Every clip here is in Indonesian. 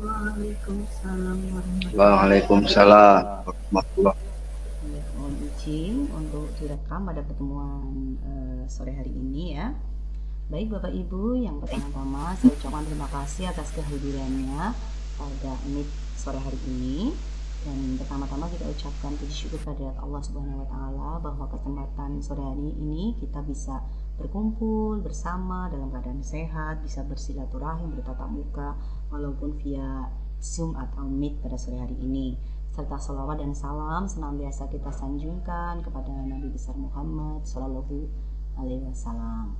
Waalaikumsalam warahmatullahi Waalaikumsalam warahmatullahi. wabarakatuh. Mohon izin untuk direkam pada pertemuan sore hari ini ya. Baik Bapak Ibu, yang pertama-tama saya ucapkan terima kasih atas kehadirannya pada Meet sore hari ini. Dan pertama-tama kita ucapkan puji syukur kehadirat Allah Subhanahu wa taala bahwa kesempatan sore hari ini kita bisa berkumpul bersama dalam keadaan sehat, bisa bersilaturahim, bertatap muka walaupun via Zoom atau Meet pada sore hari ini. Serta salawat dan salam senantiasa kita sanjungkan kepada Nabi besar Muhammad Shallallahu alaihi wasallam.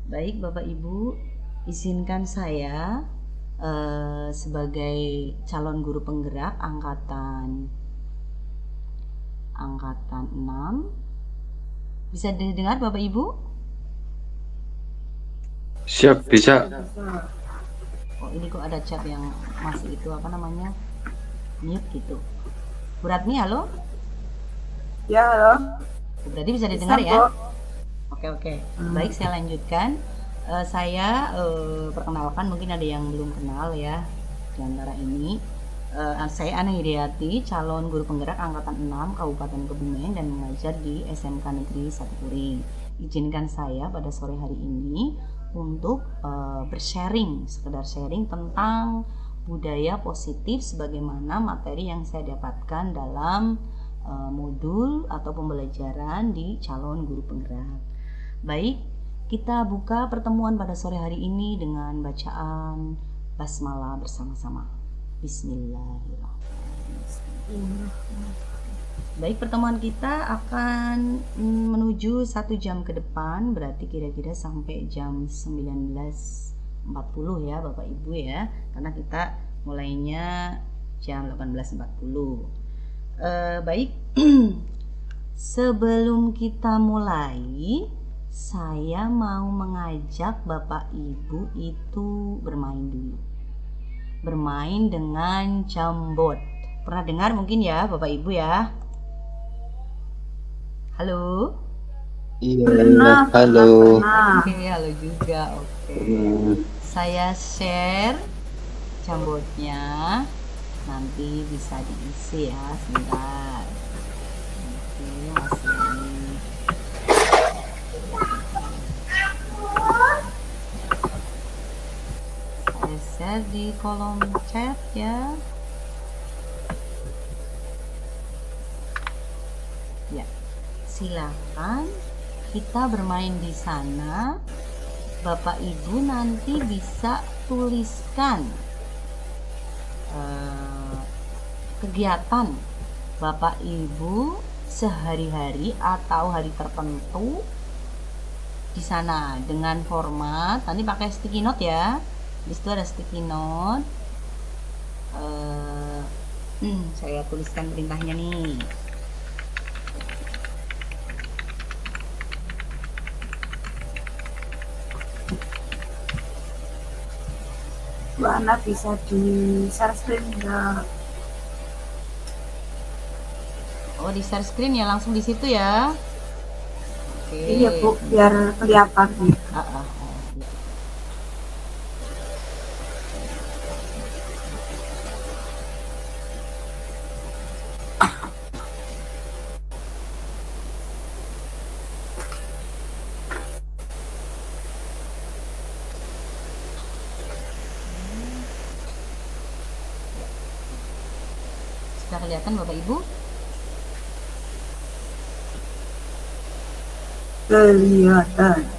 Baik Bapak Ibu, izinkan saya sebagai calon guru penggerak angkatan 6. Bisa didengar Bapak Ibu? Siap, bisa. Oh, ini kok ada chat yang masih itu apa namanya? Mute gitu. Bu Ratmi, halo? Ya, halo. Berarti bisa didengar ya? Oke. Baik, saya lanjutkan. Saya perkenalkan, mungkin ada yang belum kenal ya di antara ini. Saya Ana Hidayati, calon guru penggerak angkatan 6 Kabupaten Kebumen dan mengajar di SMK Negeri 1 Kuring. Izinkan saya pada sore hari ini untuk bersharing, sekedar sharing tentang budaya positif sebagaimana materi yang saya dapatkan dalam modul atau pembelajaran di calon guru penggerak. Baik, kita buka pertemuan pada sore hari ini dengan bacaan basmalah bersama-sama. Bismillahirrahmanirrahim. Baik, pertemuan kita akan menuju 1 jam ke depan, berarti kira-kira sampai jam 19.40 ya Bapak Ibu ya, karena kita mulainya jam 18.40. Baik, sebelum kita mulai, saya mau mengajak Bapak Ibu itu bermain dulu. Bermain dengan jambot. Pernah dengar mungkin ya Bapak Ibu ya? Halo? Iya, halo. Oke, halo juga. Oke. Saya share jambotnya. Nanti bisa diisi ya, sebentar. Oke, masih. Saya share di kolom chat ya. Ya, silakan kita bermain di sana. Bapak Ibu nanti bisa tuliskan kegiatan Bapak Ibu sehari-hari atau hari tertentu di sana dengan format, nanti pakai sticky note ya. Di situ ada sticky note. Saya tuliskan perintahnya nih. Bu Ana bisa di share screen enggak? Oh, di share screen ya, langsung di situ ya. Oke. Iya Bu, biar kelihatan gitu. Sudah kelihatan Bapak Ibu? Kelihatan.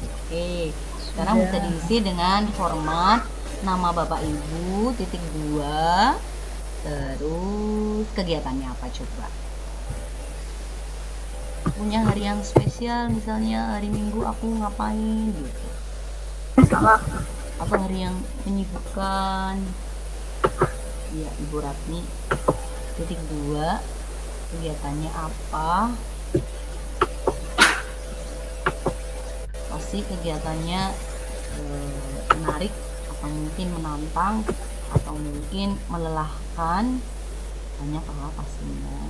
Oke, sekarang bisa diisi dengan format nama Bapak Ibu, .2, terus kegiatannya apa coba? Punya hari yang spesial, misalnya hari Minggu aku ngapain gitu. Salah. Apa hari yang menyibukkan? Ya, Ibu Ratni. .2, kegiatannya apa? Pasti kegiatannya menarik atau mungkin menantang atau mungkin melelahkan, banyak hal pastinya.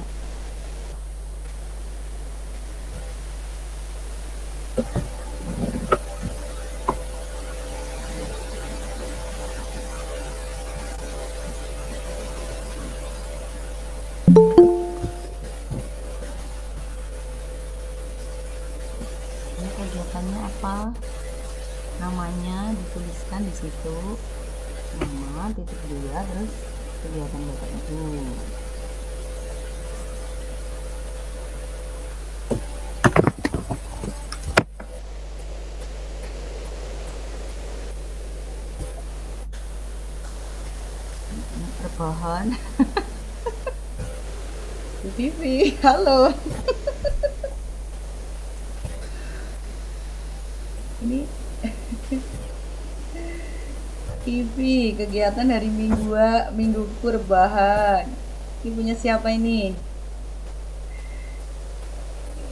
kan di situ nama titik 2 terus kegiatan Bapak Ibu. Rebahan. Bu Vivi, halo. Ini Vivi, kegiatan hari minggu rebahan. Ini punya siapa ini?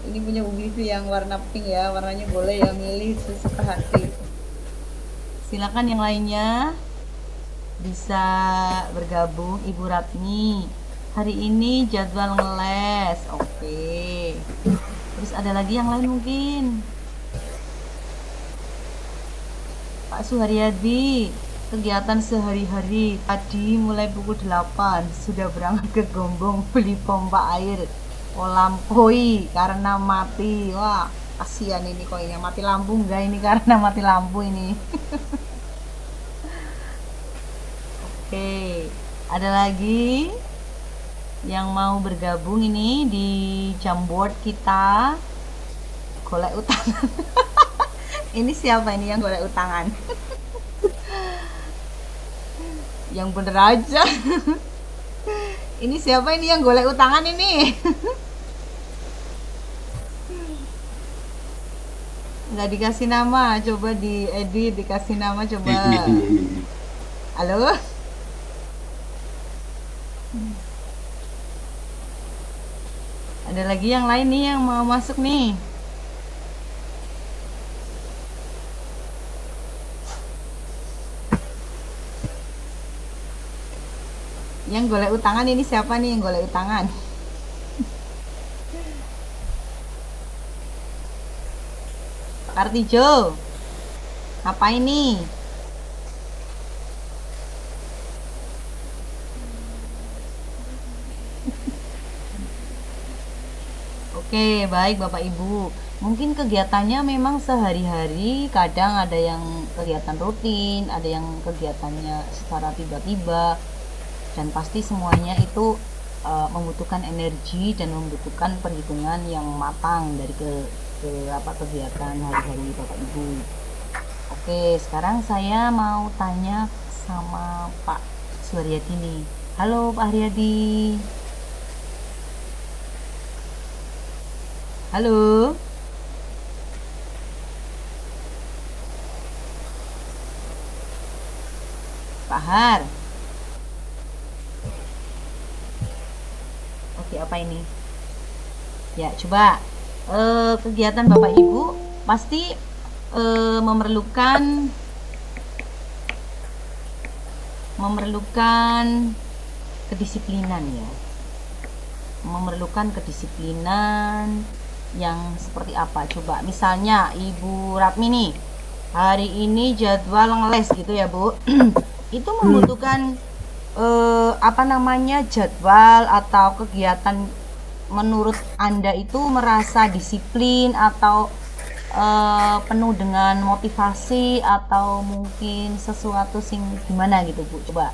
Ini punya Bu Vivi yang warna pink ya, warnanya boleh ya, milih sesuka hati. Silakan yang lainnya bisa bergabung. Ibu Ratni, hari ini jadwal ngeles. Oke. Terus ada lagi yang lain mungkin? Pak Suharyadi, kegiatan sehari-hari tadi mulai pukul 8 sudah berangkat ke Gombong beli pompa air kolam koi karena mati. Wah, kasihan ini koinya mati lampu enggak ini karena mati lampu ini. Oke, ada lagi yang mau bergabung ini di Jamboard kita golek utangan. Ini siapa ini yang golek utangan? Yang bener aja. Ini siapa ini yang golek utangan ini? Nggak dikasih nama, coba diedit, dikasih nama coba. Halo? Ada lagi yang lain nih yang mau masuk nih. Yang golek utangan ini siapa nih yang golek utangan? Pak Kartijo, apa ini? Oke, baik Bapak Ibu. Mungkin kegiatannya memang sehari-hari, kadang ada yang kegiatan rutin, ada yang kegiatannya secara tiba-tiba. Dan pasti semuanya itu membutuhkan energi dan membutuhkan perhitungan yang matang dari kegiatan hari-hari Bapak Ibu. Oke, sekarang saya mau tanya sama Pak Suharyadi nih. Halo Pak Haryadi. Halo. Pak Har. Oke, apa ini? Ya, coba kegiatan Bapak Ibu pasti memerlukan kedisiplinan ya. Memerlukan kedisiplinan yang seperti apa? Coba misalnya Ibu Ratmi nih, hari ini jadwal ngeles gitu ya, Bu. Itu membutuhkan jadwal atau kegiatan menurut Anda itu merasa disiplin atau penuh dengan motivasi atau mungkin sesuatu sing gimana gitu Bu, coba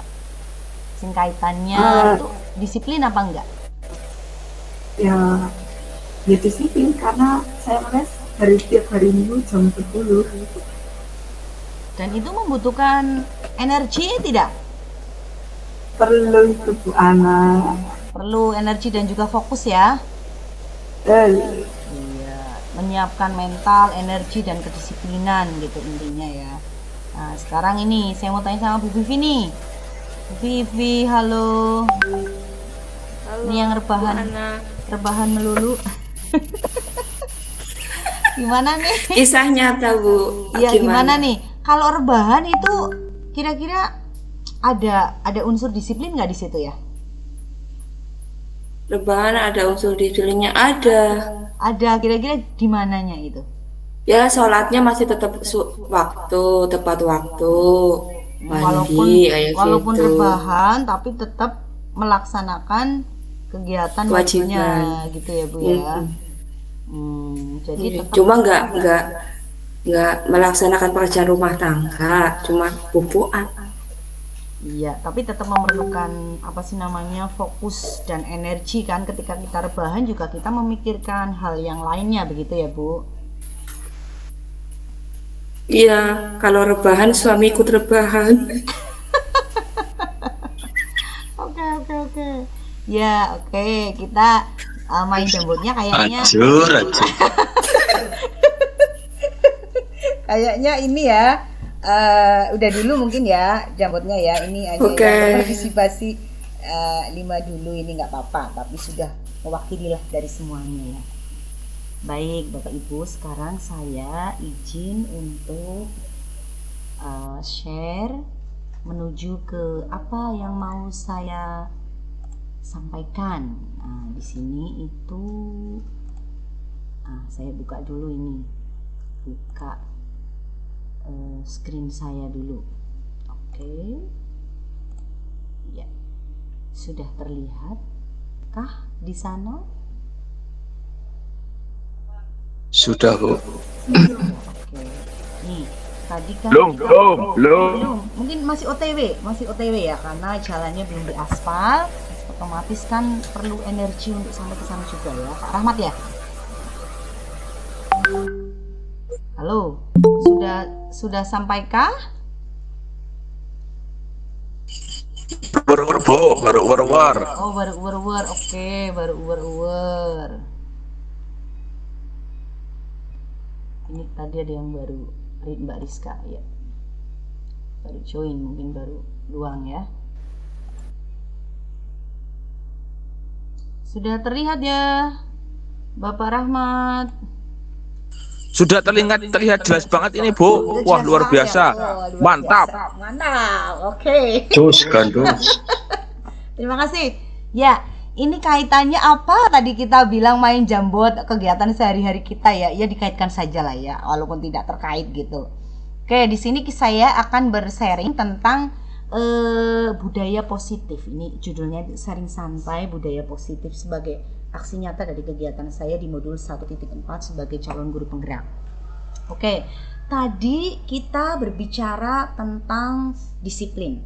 sing kaitannya itu disiplin apa enggak? Ya disiplin karena saya les tiap hari minggu jam 10. Dan itu membutuhkan energi tidak? Perlu itu Bu Ana. Perlu energi dan juga fokus ya. Iya, menyiapkan mental, energi dan kedisiplinan gitu intinya ya. Nah, sekarang ini saya mau tanya sama Bu Vivi nih. Bu Vivi, halo. Halo. Ini yang rebahan melulu. Gimana nih? Kisah nyata Bu. Iya, gimana nih? Kalau rebahan itu kira-kira ada unsur disiplin nggak di situ ya? Rebahan ada unsur disiplinnya, ada. Ada, kira-kira di mananya itu? Ya sholatnya masih tetap tepat waktu. Mandi, walaupun gitu. rebahan tapi tetap melaksanakan kegiatan wajibnya gitu ya Bu ya. Jadi tetap Cuma nggak nggak melaksanakan pekerjaan rumah tangga, cuma pupuan. Iya, tapi tetap memerlukan apa sih namanya fokus dan energi kan. Ketika kita rebahan juga kita memikirkan hal yang lainnya begitu ya Bu. Iya, kalau rebahan suami ikut rebahan. Oke. Ya, oke. Kita main jambutnya kayaknya Ajur. kayaknya ini ya. Udah dulu mungkin ya jambutnya ya. Ini aja Oke. yang partisipasi 5 dulu ini nggak apa-apa, tapi sudah mewakililah dari semuanya ya. Baik Bapak Ibu, sekarang saya izin untuk share menuju ke apa yang mau saya sampaikan. Nah, di sini itu saya buka dulu ini. Buka screen saya dulu. Oke. Ya. Sudah terlihat kah di sana? Sudah, Bu. Oke. Nih, tadi kan Belum. Mungkin masih OTW ya karena jalannya belum diaspal, otomatis kan perlu energi untuk sampai ke sana juga ya. Pak Rahmat ya? Halo, sudah sampaikah? Baru Oh, baru uwer. Oke, baru uwer. Ini tadi ada yang baru Mbak Rizka ya. Baru join, mungkin baru luang ya. Sudah terlihat ya, Bapak Rahmat? Sudah terlihat jelas banget ini Bu. Wah, luar biasa. Mantap. Oke. Terus kan, terus. Terima kasih. Ya, ini kaitannya apa? Tadi kita bilang main jambot, kegiatan sehari-hari kita ya. Ya dikaitkan saja lah ya, walaupun tidak terkait gitu. Oke, di sini saya akan bersharing tentang budaya positif. Ini judulnya sharing santai budaya positif sebagai aksi nyata dari kegiatan saya di modul 1.4 sebagai calon guru penggerak. Oke, tadi kita berbicara tentang disiplin.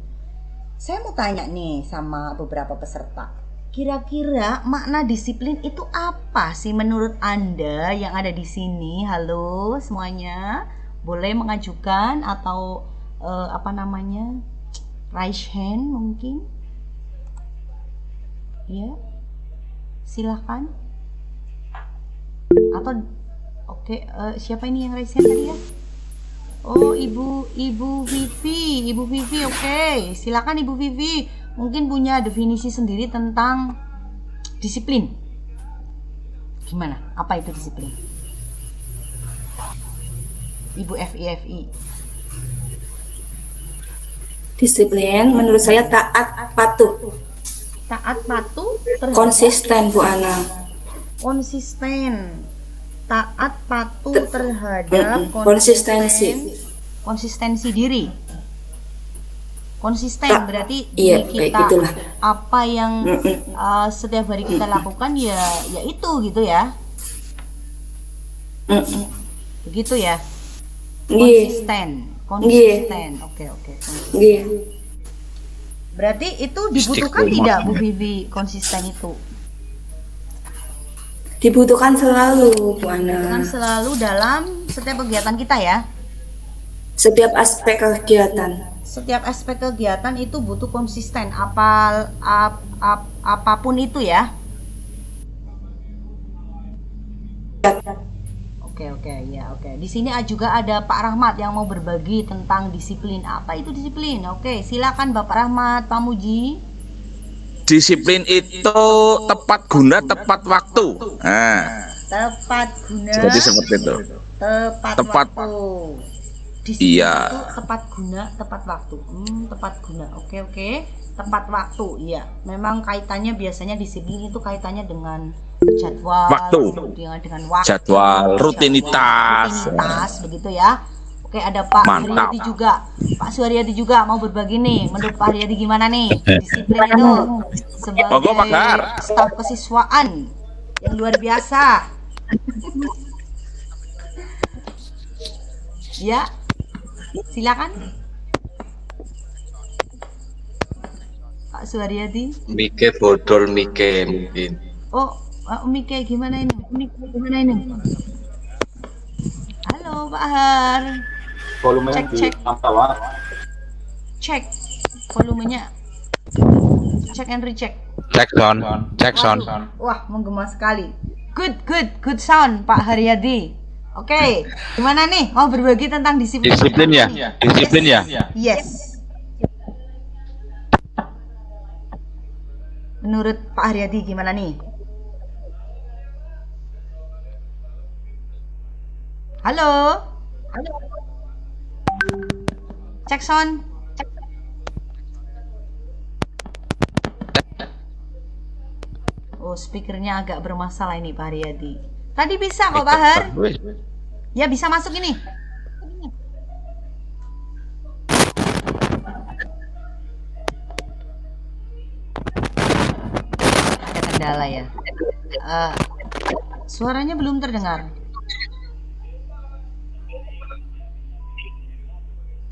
Saya mau tanya nih sama beberapa peserta. Kira-kira makna disiplin itu apa sih menurut Anda yang ada di sini? Halo semuanya, boleh mengajukan atau raise hand mungkin? Ya. Silahkan. Atau siapa ini yang raise hand tadi ya? Oh, Ibu Vivi, oke. Silakan Ibu Vivi. Mungkin punya definisi sendiri tentang disiplin. Gimana? Apa itu disiplin? Ibu FI. Disiplin menurut saya taat patuh. Taat patuh terhadap Konsisten Bu Ana. Konsisten. Taat patuh terhadap konsistensi diri. Konsisten berarti Iya, diri kayak kita gitulah. apa yang setiap hari kita lakukan ya itu gitu ya. Begitu ya. Konsisten. Oke. Iya. Berarti itu dibutuhkan tidak Bu Vivi konsisten itu? Dibutuhkan selalu Bu Dibutuhkan Ana. selalu dalam setiap kegiatan kita ya. Setiap aspek kegiatan. Setiap aspek kegiatan itu butuh konsisten apapun itu ya. Oke. Di sini juga ada Pak Rahmat yang mau berbagi tentang disiplin. Apa itu disiplin? Oke, silakan Bapak Rahmat, Pak Muji. Disiplin itu tepat guna, tepat waktu. Nah, Tepat guna. jadi seperti itu. Tepat waktu. Disiplin Iya. itu tepat guna, tepat waktu. Tepat guna. Oke. Tepat waktu. Iya. Memang kaitannya biasanya disiplin itu kaitannya dengan jadwal, Waktu. dengan waktu, Jadwal, rutinitas. begitu ya. Oke, ada Pak Mantap. Haryadi juga. Pak Suharyadi juga mau berbagi nih. Menurut Pak Haryadi gimana nih? Disiplin itu sebagai Monggo, Pak Gar. staf kesiswaan yang luar biasa. Ya, silakan Pak Suharyadi. Mike bodol Mike mungkin. Oh, Mike gimana ini? Halo Pak Har. Volumenya Cek. di bawah. Cek volumenya. Check and recheck. Cek sound. Wah, menggema sekali. Good sound Pak Haryadi. Oke, gimana nih? Mau berbagi tentang disiplin? Disiplin ya? Disiplin ya? Yes. Menurut Pak Haryadi gimana nih? Halo? Cek sound. Oh, speakernya agak bermasalah ini Pak Haryadi. Tadi bisa kok Pak Har. Ya bisa masuk ini. Ada kendala ya. Suaranya belum terdengar.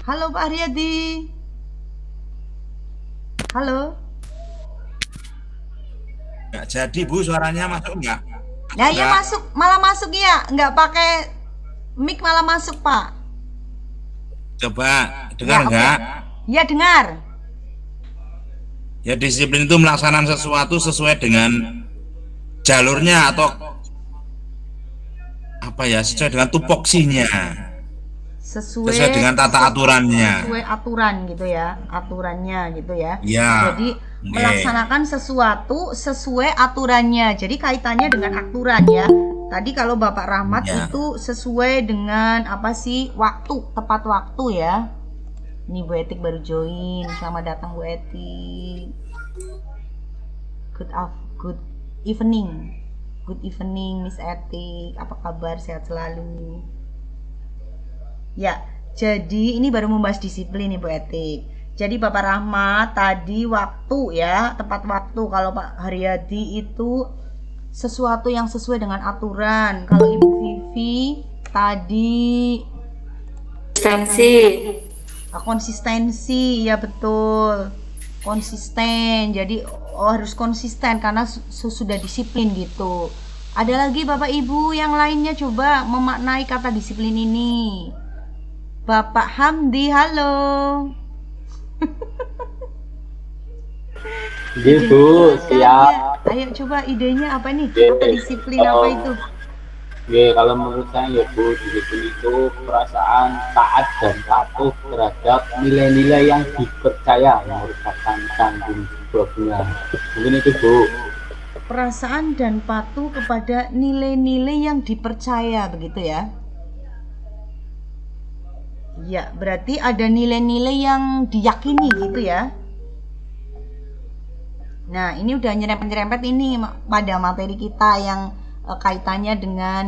Halo Pak Haryadi. Halo. Nggak jadi Bu, suaranya masuk nggak? Nah ya masuk, malah masuk ya, nggak pakai mic malah masuk Pak. Coba dengar nggak? Ya dengar. Ya disiplin itu melaksanakan sesuatu sesuai dengan jalurnya atau apa ya, sesuai dengan tupoksinya, sesuai dengan tata aturannya. Sesuai aturan gitu ya, aturannya gitu ya. Ya. Jadi melaksanakan sesuatu sesuai aturannya. Jadi kaitannya dengan aturan ya. Tadi kalau Bapak Rahmat itu sesuai dengan apa sih? Waktu, tepat waktu ya. Ini Bu Etik baru join. Selamat datang Bu Etik. Good evening. Good evening Miss Etik. Apa kabar? Sehat selalu. Ya, jadi ini baru membahas disiplin nih Bu Etik. Jadi Bapak Rahmat tadi waktu ya, tepat waktu. Kalau Pak Haryadi itu sesuatu yang sesuai dengan aturan. Kalau Ibu Vivi tadi konsistensi, ya betul. Konsisten. Jadi harus konsisten karena sudah disiplin gitu. Ada lagi Bapak Ibu yang lainnya coba memaknai kata disiplin ini. Bapak Hamdi, halo. Gitu, siap. Ayo coba idenya apa nih? Apa disiplin apa itu? Kalau menurut saya ya Bu, disiplin itu perasaan taat dan patuh terhadap nilai-nilai yang dipercaya, merupakan tanggung jawabnya. Mungkin itu Bu. Perasaan dan patuh kepada nilai-nilai yang dipercaya, begitu ya? Ya, berarti ada nilai-nilai yang diyakini gitu ya. Nah, ini udah nyerempet-nyerempet ini pada materi kita yang kaitannya dengan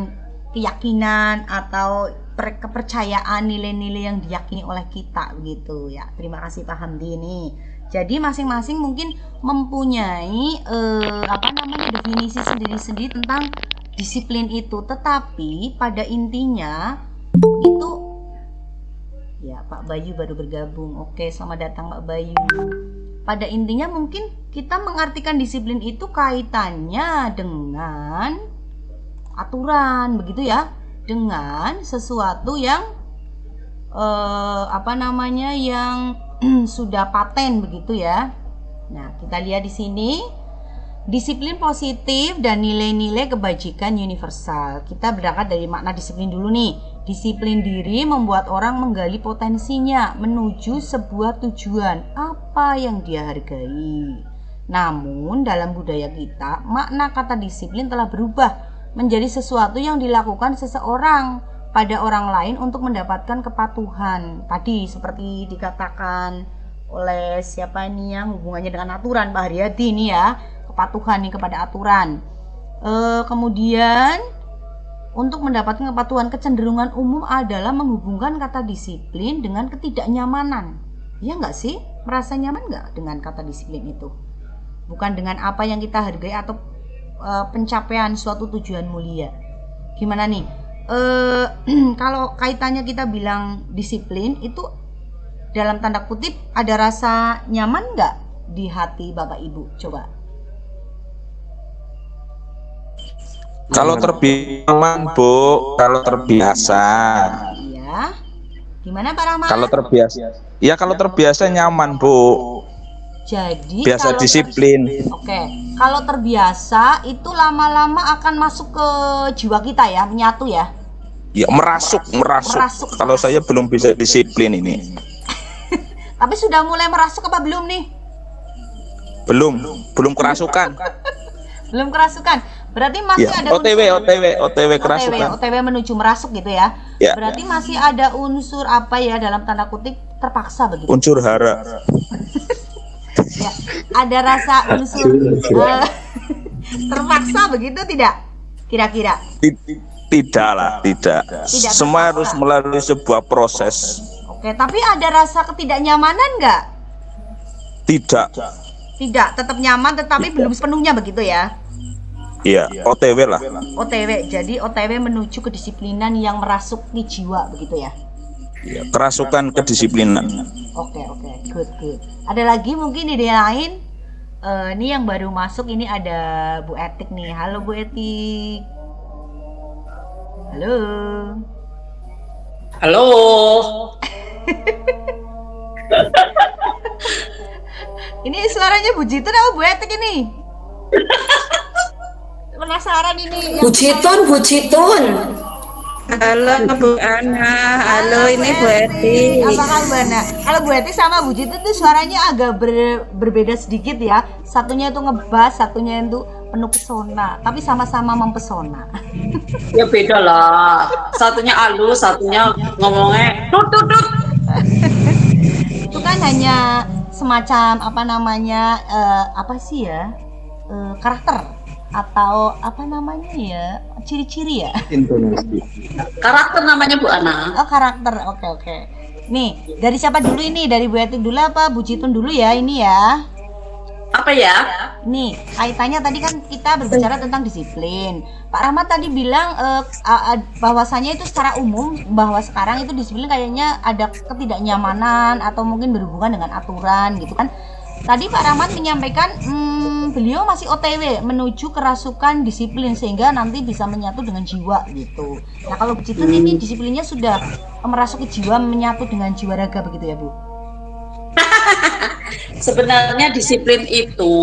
keyakinan atau kepercayaan, nilai-nilai yang diyakini oleh kita begitu ya. Terima kasih Pak Hamdi ini. Jadi masing-masing mungkin mempunyai definisi sendiri-sendiri tentang disiplin itu, tetapi pada intinya itu ya. Pak Bayu baru bergabung. Oke, selamat datang Pak Bayu. Pada intinya mungkin kita mengartikan disiplin itu kaitannya dengan aturan, begitu ya, dengan sesuatu yang yang sudah paten begitu ya. Nah, kita lihat di sini disiplin positif dan nilai-nilai kebajikan universal. Kita berangkat dari makna disiplin dulu nih. Disiplin diri membuat orang menggali potensinya menuju sebuah tujuan apa yang dia hargai. Namun dalam budaya kita, makna kata disiplin telah berubah menjadi sesuatu yang dilakukan seseorang pada orang lain untuk mendapatkan kepatuhan. Tadi seperti dikatakan oleh siapa ini yang hubungannya dengan aturan, Pak Haryadi ini ya, kepatuhan nih kepada aturan. Kemudian untuk mendapatkan kepatuhan, kecenderungan umum adalah menghubungkan kata disiplin dengan ketidaknyamanan. Ya nggak sih? Merasa nyaman nggak dengan kata disiplin itu? Bukan dengan apa yang kita hargai atau pencapaian suatu tujuan mulia. Gimana nih? kalau kaitannya kita bilang disiplin itu dalam tanda kutip ada rasa nyaman nggak di hati Bapak Ibu? Coba. Kalau terbiasa, Bu, kalau terbiasa. Iya. Gimana Pak Rahmat? Kalau terbiasa. Ya kalau terbiasa nyaman, Bu. Jadi Biasa kalau disiplin. Oke, kalau terbiasa itu lama-lama akan masuk ke jiwa kita ya, menyatu ya. Ya merasuk. Kalau saya belum bisa disiplin ini. Tapi sudah mulai merasuk apa belum nih? Belum kerasukan. Belum kerasukan. Berarti masih Ya, ada OTW kerasukan. OTW menuju merasuk gitu ya. Ya. Berarti masih ada unsur apa ya dalam tanda kutip terpaksa begitu. Unsur hara. Ya, ada rasa unsur terpaksa begitu tidak? Kira-kira? Tidak. Semua harus melalui sebuah proses. Oke, tapi ada rasa ketidaknyamanan nggak? Tidak. Tidak, tetap nyaman tetapi belum sepenuhnya begitu ya. Iya, OTW lah. OTW, jadi OTW menuju kedisiplinan yang merasuki jiwa begitu ya. Ya, kerasukan kedisiplinan. Oke, good. Ada lagi mungkin ide lain? Ini yang baru masuk ini ada Bu Etik nih. Halo Bu Etik. Halo. Halo. Ini suaranya Bu Jitun apa Bu Etik ini? Penasaran ini. Bu Jitun. Halo Bu Ana. Halo ini Bu Eti. Apa kabar Nak? Kalau Bu Etik sama Bu Jitun tuh suaranya agak berbeda sedikit ya. Satunya itu ngebas, satunya itu penuh pesona. Tapi sama-sama mempesona. Ya beda lah. Satunya halus, satunya ngomongnya tut. Itu kan hanya semacam apa namanya apa sih ya karakter atau apa namanya ya ciri-ciri ya Karakter namanya Bu Ana. oh karakter oke. Nih dari siapa dulu ini, dari Bu Etik dulu apa Bu Jitun dulu ya ini ya? Apa ya? Nih kaitannya tadi kan kita berbicara tentang disiplin. Pak Rahmat tadi bilang bahwasanya itu secara umum bahwa sekarang itu disiplin kayaknya ada ketidaknyamanan atau mungkin berhubungan dengan aturan gitu kan. Tadi Pak Rahmat menyampaikan beliau masih OTW menuju kerasukan disiplin sehingga nanti bisa menyatu dengan jiwa gitu. Nah kalau begitu ini disiplinnya sudah merasuki jiwa, menyatu dengan jiwa raga begitu ya Bu? Sebenarnya disiplin itu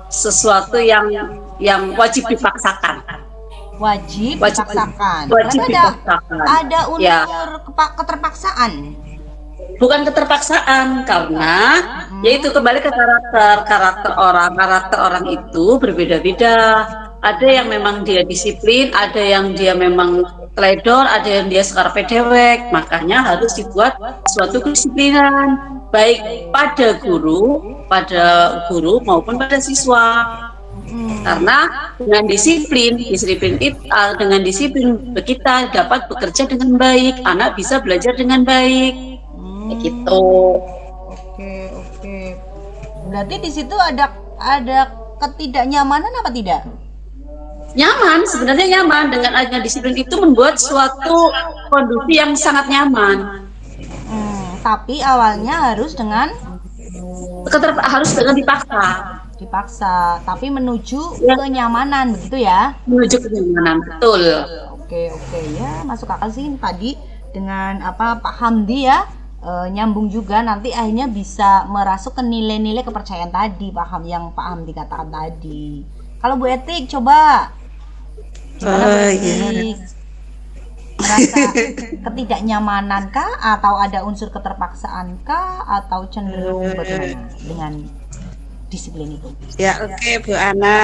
sesuatu yang wajib dipaksakan. Wajib dipaksakan. Wajib dipaksakan. Ada unsur Ya. keterpaksaan. Bukan keterpaksaan, karena yaitu kembali ke karakter orang itu berbeda-beda. Ada yang memang dia disiplin, ada yang dia memang teledor, ada yang dia skarpe dewek. Makanya harus dibuat suatu kedisiplinan baik pada guru maupun pada siswa. Karena dengan disiplin kita dapat bekerja dengan baik, anak bisa belajar dengan baik. Kayak gitu. Oke. Berarti di situ ada ketidaknyamanan apa tidak? Nyaman, sebenarnya nyaman. Dengan adanya disiplin itu membuat suatu kondisi yang sangat nyaman. Tapi awalnya harus dengan dipaksa, tapi menuju kenyamanan begitu ya? Menuju kenyamanan, betul. Oke ya, masuk akal sih tadi dengan apa Pak Hamdi ya. Nyambung juga nanti akhirnya bisa merasuk ke nilai-nilai kepercayaan tadi yang Pak Hamdi katakan tadi. Kalau Bu Etik coba gimana Bu Etik? Merasa ketidaknyamanan kah atau ada unsur keterpaksaan kah atau cenderung bagaimana dengan disiplin itu? Ya oke, Bu Ana.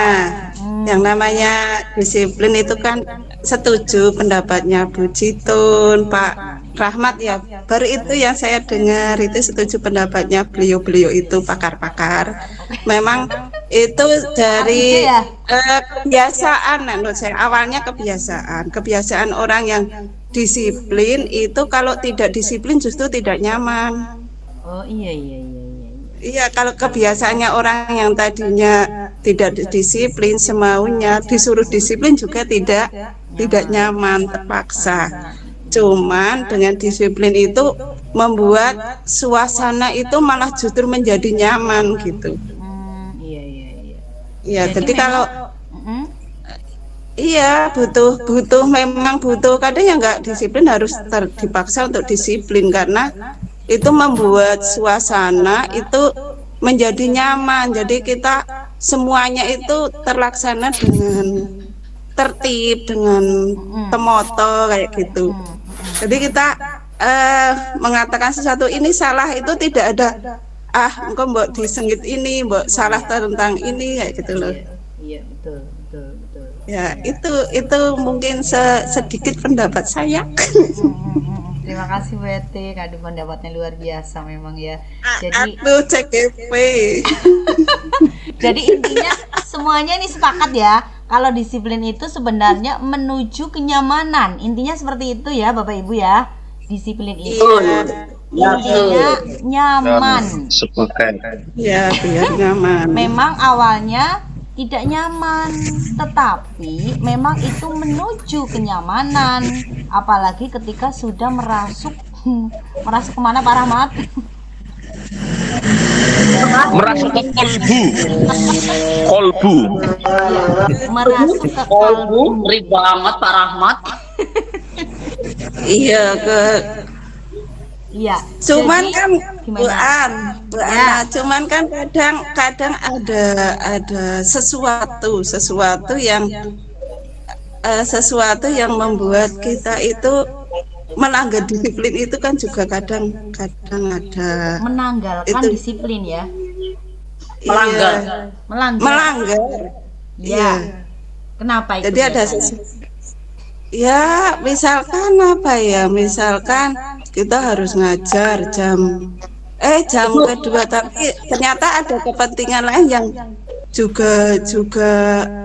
Yang namanya disiplin itu kan setuju pendapatnya Bu Jitun, Pak Rahmat ya. Baru itu yang saya dengar itu setuju pendapatnya beliau itu pakar-pakar. Memang itu dari kebiasaan menurut saya. Awalnya kebiasaan orang yang disiplin itu kalau tidak disiplin justru tidak nyaman. Oh iya. Iya, kalau kebiasaannya orang yang tadinya tidak disiplin semaunya, disuruh disiplin juga tidak nyaman, terpaksa. Cuman dengan disiplin itu membuat suasana itu malah justru menjadi nyaman gitu. Iya, iya, iya. Ya, jadi memang, kalau iya memang butuh, kadang yang nggak disiplin harus dipaksa untuk disiplin karena itu membuat suasana itu menjadi nyaman. Jadi kita semuanya itu terlaksana dengan tertib, dengan temoto kayak gitu. Jadi kita mengatakan sesuatu ini salah itu tidak ada engkau mbok disengit ini, mbok salah tentang ini kayak gitu loh. Iya, betul. Ya, itu mungkin sedikit pendapat saya. Terima kasih Bu Eti, kado pendapatnya luar biasa memang ya. Jadi Aduh, CGP. Jadi intinya semuanya ini sepakat ya, kalau disiplin itu sebenarnya menuju kenyamanan. Intinya seperti itu ya Bapak Ibu ya. Disiplin itu intinya nyaman. Sepakat. Ya, biar nyaman. Memang awalnya tidak nyaman, tetapi memang itu menuju kenyamanan. Apalagi ketika sudah merasuk kemana Pak Rahmat? Merasuk ke kolbu. Merasuk ke kolbu, ngeri banget Pak Rahmat. Iya, Iya. Cuman Jadi, kan Bu Ya. Ana, cuman kan kadang ada sesuatu yang membuat kita itu melanggar disiplin itu kan juga kadang ada menanggalkan itu. disiplin ya. Melanggar. Melanggar. Ya. Iya. Kenapa itu? Jadi ada ya, misalkan apa ya? Misalkan kita harus ngajar jam kedua, tapi ternyata ada kepentingan lain yang juga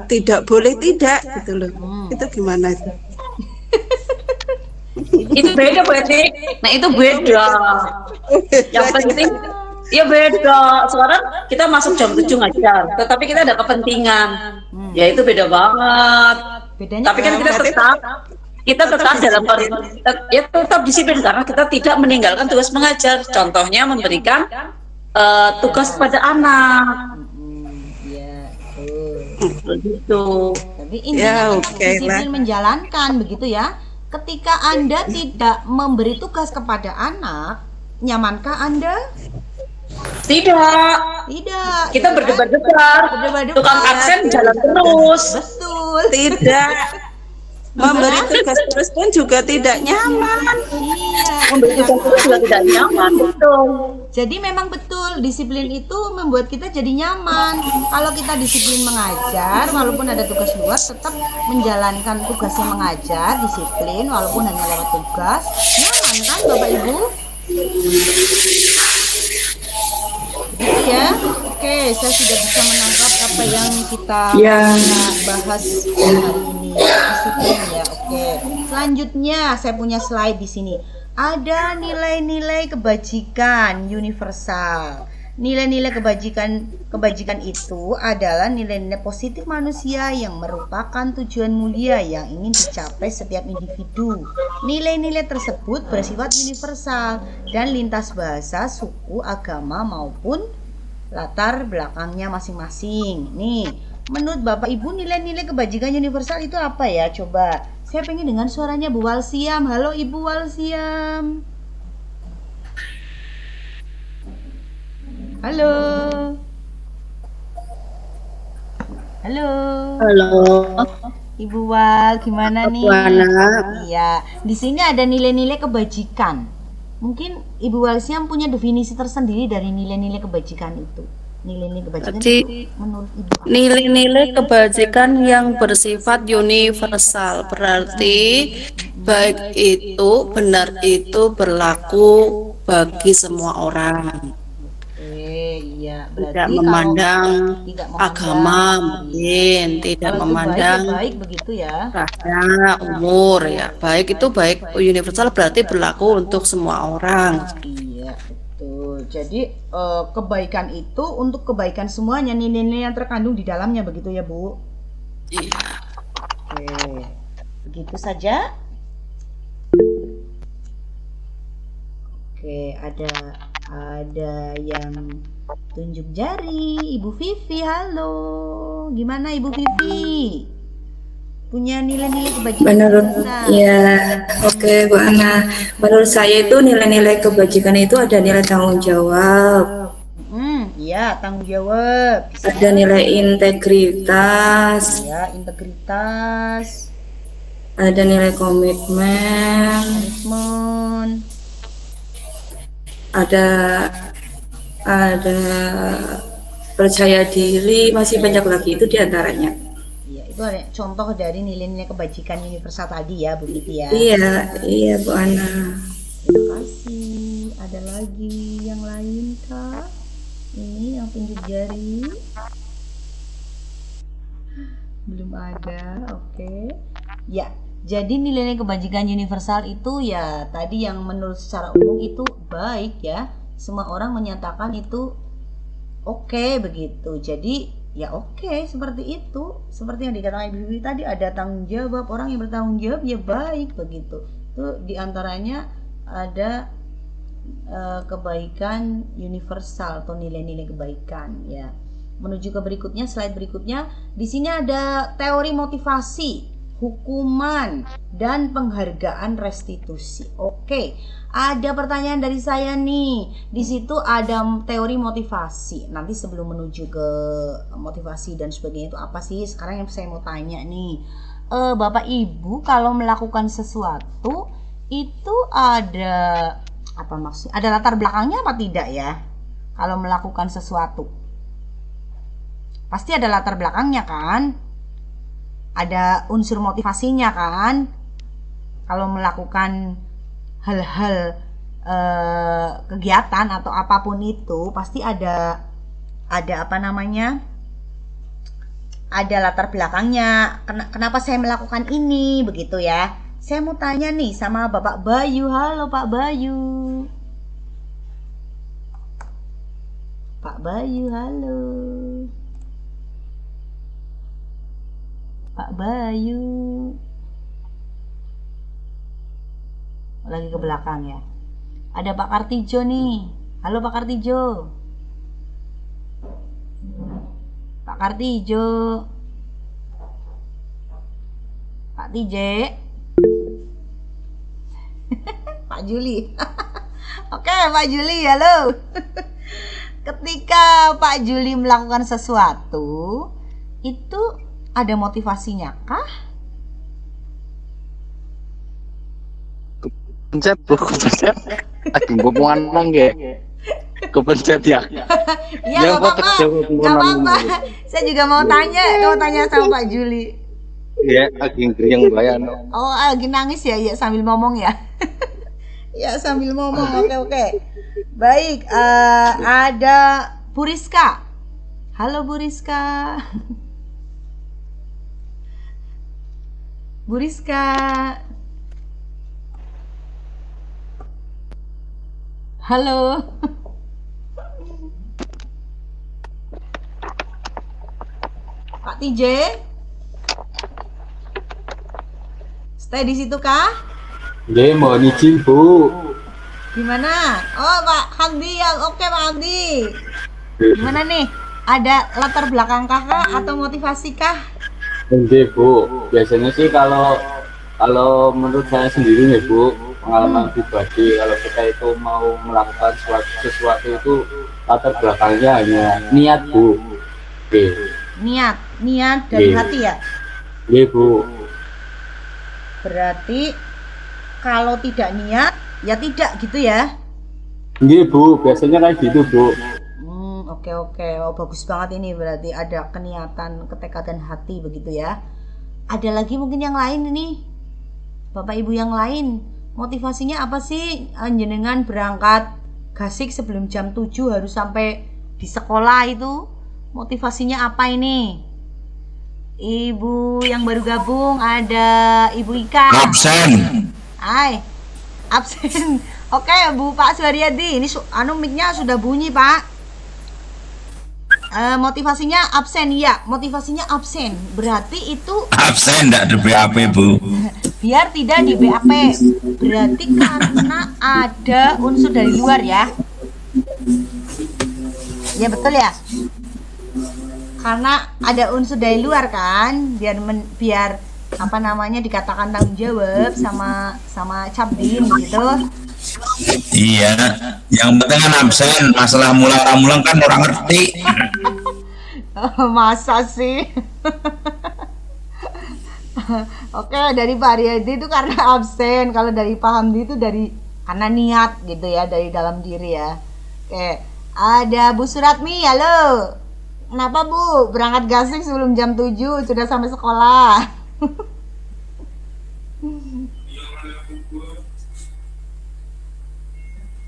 tidak boleh tidak gitu loh. Itu gimana itu? Itu beda berarti. Nah, itu beda. Yang penting ya beda. Sekarang kita masuk jam 7 ngajar, tetapi kita ada kepentingan. Ya itu beda banget. Bedanya Tapi kan kita tetap dalam ya tetap disiplin karena kita tidak meninggalkan tugas mengajar. Contohnya memberikan tugas pada anak. Ya, begitu. Tapi intinya disiplin lah. menjalankan begitu ya. Ketika Anda tidak memberi tugas kepada anak, nyamankah Anda? Tidak. Kita berdebar-debar. Tukang absen jalan terus. Betul. Tidak. Memberi tugas terus pun juga tidak nyaman. Iya. Memberi tugas terus juga tidak nyaman, betul. Jadi memang betul disiplin itu membuat kita jadi nyaman. Kalau kita disiplin mengajar, walaupun ada tugas luar, tetap menjalankan tugasnya mengajar, disiplin walaupun hanya lewat tugas, nyaman kan Bapak Ibu? Gitu ya. Oke, saya sudah bisa menangkap apa yang kita bahas hari ini. Disiplin ya. Oke. Selanjutnya saya punya slide di sini. Ada nilai-nilai kebajikan universal. Nilai-nilai kebajikan itu adalah nilai-nilai positif manusia yang merupakan tujuan mulia yang ingin dicapai setiap individu. Nilai-nilai tersebut bersifat universal dan lintas bahasa, suku, agama maupun latar belakangnya masing-masing. Nih, menurut Bapak Ibu nilai-nilai kebajikan universal itu apa ya? Coba saya pengen dengar suaranya Bu Walsiam. Halo Ibu Walsiam. Halo. Halo. Halo. Ibu Wal, gimana nih? Iya, di sini ada nilai-nilai kebajikan. Mungkin Ibu Walsiam punya definisi tersendiri dari nilai-nilai kebajikan itu. Nilai-nilai kebajikan itu menurut Ibu apa? Nilai-nilai kebajikan yang bersifat universal berarti baik itu, benar itu berlaku bagi semua orang. Iya, Tidak memandang agama, mungkin tidak memandang baik begitu ya. rasa, umur ya. Baik itu baik universal berarti berlaku untuk semua orang. Iya, Tuh, jadi kebaikan itu untuk kebaikan semuanya, nilai-nilai yang terkandung di dalamnya, begitu ya Bu? Iya. Oke, begitu saja. Oke, ada yang tunjuk jari, Ibu Vivi, halo. Gimana Ibu Vivi? Punya nilai-nilai kebajikan? Menurut oke Bu Ana, menurut saya itu nilai-nilai kebajikan itu ada nilai tanggung jawab, Iya, tanggung jawab. ada nilai integritas, Ya, integritas, ada nilai komitmen, ada percaya diri, masih banyak lagi, itu diantaranya. Itu ada contoh dari nilai-nilai kebajikan universal tadi ya, begitu ya? Iya Bu Ana. Terima kasih. Ada lagi yang lain kah? Ini yang tunjuk jari. Belum ada, oke. Ya, jadi nilai-nilai kebajikan universal itu ya tadi yang menurut secara umum itu baik ya. Semua orang menyatakan itu oke, begitu. Jadi ya oke, seperti itu. Seperti yang dikatakan Ibu Vivi tadi, ada tanggung jawab, orang yang bertanggung jawab ya baik, begitu. Itu diantaranya ada kebaikan universal atau nilai-nilai kebaikan ya. Menuju ke berikutnya, slide berikutnya. Di sini ada teori motivasi, hukuman, dan penghargaan restitusi. Oke, ada pertanyaan dari saya nih. Di situ ada teori motivasi. Nanti sebelum menuju ke motivasi dan sebagainya itu apa sih? Sekarang yang saya mau tanya nih, Bapak Ibu kalau melakukan sesuatu itu ada apa maksud? Ada latar belakangnya apa tidak ya? Kalau melakukan sesuatu, pasti ada latar belakangnya kan? Ada unsur motivasinya kan? Kalau melakukan hal-hal kegiatan atau apapun itu pasti ada apa namanya? Ada latar belakangnya. Kenapa saya melakukan ini, begitu ya? Saya mau tanya nih sama Bapak Bayu. Halo Pak Bayu. Pak Bayu, halo. Pak Bayu. Lagi ke belakang ya. Ada Pak Kartijo nih. Halo Pak Kartijo. Pak Kartijo. Pak Tije. Pak Juli. Oke, Pak Juli, halo. Ketika Pak Juli melakukan sesuatu, itu ada motivasinya kah? Kepencet Bu, kepencet. Aduh, ngomongan nangge. Kepencet ya. Iya, nggak apa-apa. Saya juga mau tanya sama Pak Juli. Iya, lagi ngeriang bayan. Oh, lagi nangis ya? Ya sambil ngomong ya. Ya sambil ngomong. Oke. Baik, ada Bu Rizka. Halo Bu Rizka. Bu Rizka. Halo. Pak TJ. Stay di situ kah? Nggih, mohon izin Bu. Gimana? Oh Pak Hamdi ya, oke Pak Hamdi. Gimana nih? Ada latar belakang kah atau motivasi kah? Nggih Bu, biasanya sih kalau menurut saya sendiri nih Bu, pengalaman pribadi, kalau kita itu mau melakukan sesuatu itu latar belakangnya hanya niat Bu. Oke. Niat dari hati ya? Iya Bu. Berarti kalau tidak niat ya tidak gitu ya? Iya Bu, biasanya kayak gitu Bu. Oke. Oh, bagus banget ini, berarti ada keniatan, ketekatan hati begitu ya. Ada lagi mungkin yang lain ini, Bapak Ibu yang lain, motivasinya apa sih jenengan berangkat gasik sebelum jam 7 harus sampai di sekolah itu? Motivasinya apa ini? Ibu yang baru gabung ada Ibu Ika. Absen. Hai. Absen. Oke, Bu Pak Suharyadi, ini mic-nya sudah bunyi, Pak. Motivasinya absen, ya. Motivasinya absen. Berarti itu Absen enggak ada BAP, Bu. biar tidak di BAP. Berarti karena ada unsur dari luar ya. Ya betul ya. Karena ada unsur dari luar kan, biar apa namanya dikatakan tanggung jawab sama Cabdin gitu. Iya, yang penting kan absen. Masalah mulang kan orang ngerti. Masa sih? Oke, dari Pak Haryadi itu karena absen. Kalau dari Pak Hamdi itu karena niat gitu ya, dari dalam diri ya. Oke, ada Bu Suratmi, halo. Kenapa Bu? Berangkat gasing sebelum jam 7, sudah sampai sekolah.